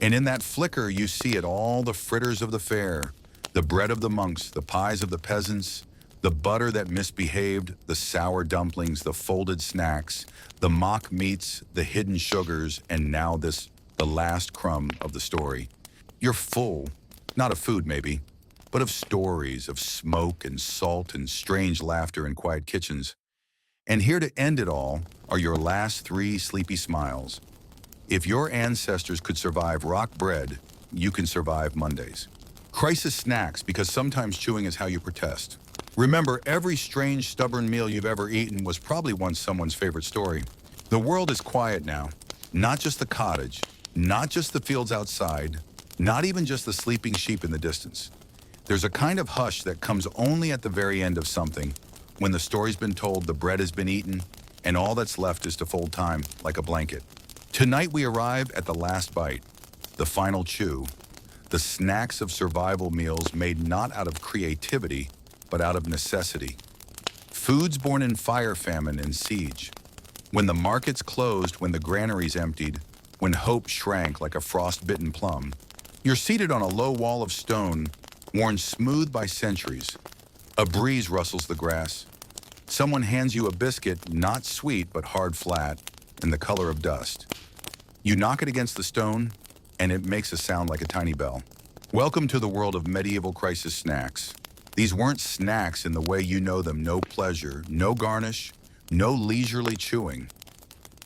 And in that flicker, you see it all: the fritters of the fair, the bread of the monks, the pies of the peasants, the butter that misbehaved, the sour dumplings, the folded snacks, the mock meats, the hidden sugars, and now this, the last crumb of the story. You're full, not of food maybe, but of stories, of smoke and salt and strange laughter in quiet kitchens. And here to end it all are your last 3 sleepy smiles. If your ancestors could survive rock bread, you can survive Mondays. Crisis snacks, because sometimes chewing is how you protest. Remember, every strange, stubborn meal you've ever eaten was probably once someone's favorite story. The world is quiet now. Not just the cottage, not just the fields outside, not even just the sleeping sheep in the distance. There's a kind of hush that comes only at the very end of something, when the story's been told, the bread has been eaten, and all that's left is to fold time like a blanket. Tonight we arrive at the last bite, the final chew, the snacks of survival meals made not out of creativity, but out of necessity. Foods born in fire, famine, and siege. When the markets closed, when the granaries emptied, when hope shrank like a frost-bitten plum, you're seated on a low wall of stone, worn smooth by centuries. A breeze rustles the grass. Someone hands you a biscuit, not sweet but hard flat, and the color of dust. You knock it against the stone, and it makes a sound like a tiny bell. Welcome to the world of medieval crisis snacks. These weren't snacks in the way you know them: no pleasure, no garnish, no leisurely chewing.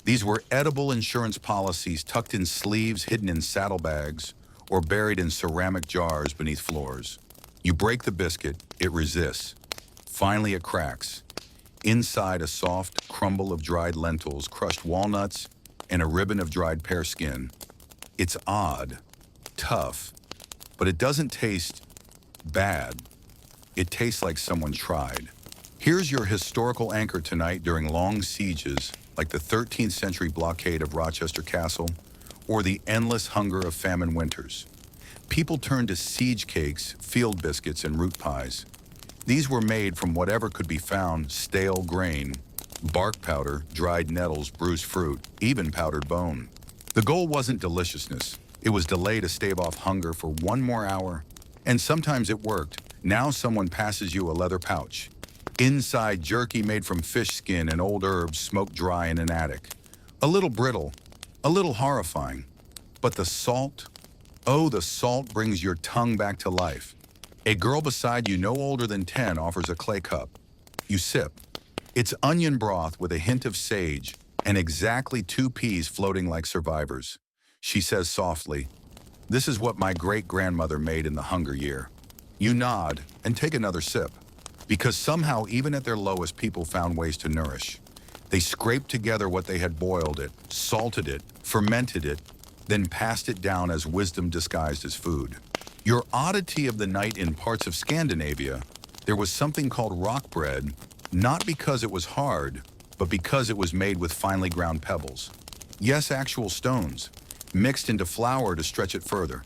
These were edible insurance policies tucked in sleeves, hidden in saddlebags, or buried in ceramic jars beneath floors. You break the biscuit, it resists. Finally it cracks. Inside, a soft crumble of dried lentils, crushed walnuts, and a ribbon of dried pear skin. It's odd, tough, but it doesn't taste bad. It tastes like someone tried. Here's your historical anchor tonight during long sieges, like the 13th century blockade of Rochester Castle, or the endless hunger of famine winters. People turned to siege cakes, field biscuits, and root pies. These were made from whatever could be found: stale grain, bark powder, dried nettles, bruised fruit, even powdered bone. The goal wasn't deliciousness. It was delay to stave off hunger for one more hour. And sometimes it worked. Now someone passes you a leather pouch. Inside, jerky made from fish skin and old herbs smoked dry in an attic. A little brittle, a little horrifying. But the salt, oh, the salt brings your tongue back to life. A girl beside you, no older than 10, offers a clay cup. You sip. It's onion broth with a hint of sage and exactly 2 peas floating like survivors. She says softly, "This is what my great-grandmother made in the hunger year." You nod and take another sip, because somehow, even at their lowest, people found ways to nourish. They scraped together what they had, boiled it, salted it, fermented it, then passed it down as wisdom disguised as food. Your oddity of the night in parts of Scandinavia, there was something called rock bread, not because it was hard, but because it was made with finely ground pebbles. Yes, actual stones, mixed into flour to stretch it further.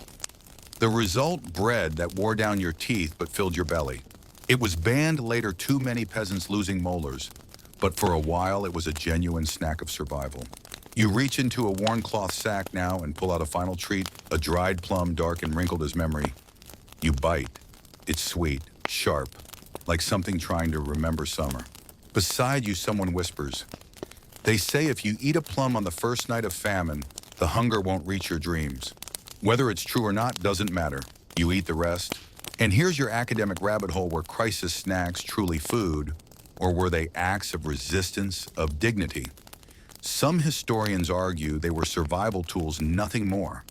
The result, bread that wore down your teeth but filled your belly. It was banned later, too many peasants losing molars, but for a while it was a genuine snack of survival. You reach into a worn cloth sack now and pull out a final treat, a dried plum dark and wrinkled as memory. You bite. It's sweet, sharp, like something trying to remember summer. Beside you, someone whispers. They say if you eat a plum on the first night of famine, the hunger won't reach your dreams. Whether it's true or not doesn't matter. You eat the rest. And here's your academic rabbit hole where crisis snacks truly food, or were they acts of resistance, of dignity? Some historians argue they were survival tools, nothing more.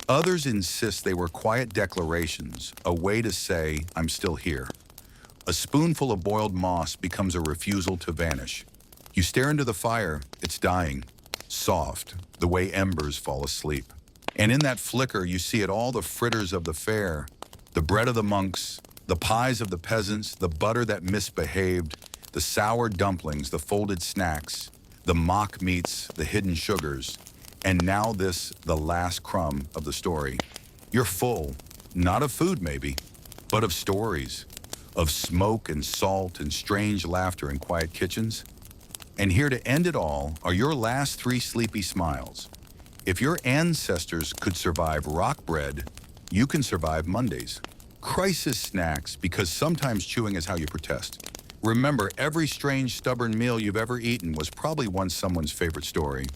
Others insist they were quiet declarations, a way to say, I'm still here. A spoonful of boiled moss becomes a refusal to vanish. You stare into the fire, it's dying, soft, the way embers fall asleep. And in that flicker, you see it all, the fritters of the fair, the bread of the monks, the pies of the peasants, the butter that misbehaved, the sour dumplings, the folded snacks, the mock meats, the hidden sugars, and now this, the last crumb of the story. You're full, not of food maybe, but of stories, of smoke and salt and strange laughter in quiet kitchens. And here to end it all are your last 3 sleepy smiles. If your ancestors could survive rock bread, you can survive Mondays. Crisis snacks, because sometimes chewing is how you protest. Remember, every strange, stubborn meal you've ever eaten was probably once someone's favorite story.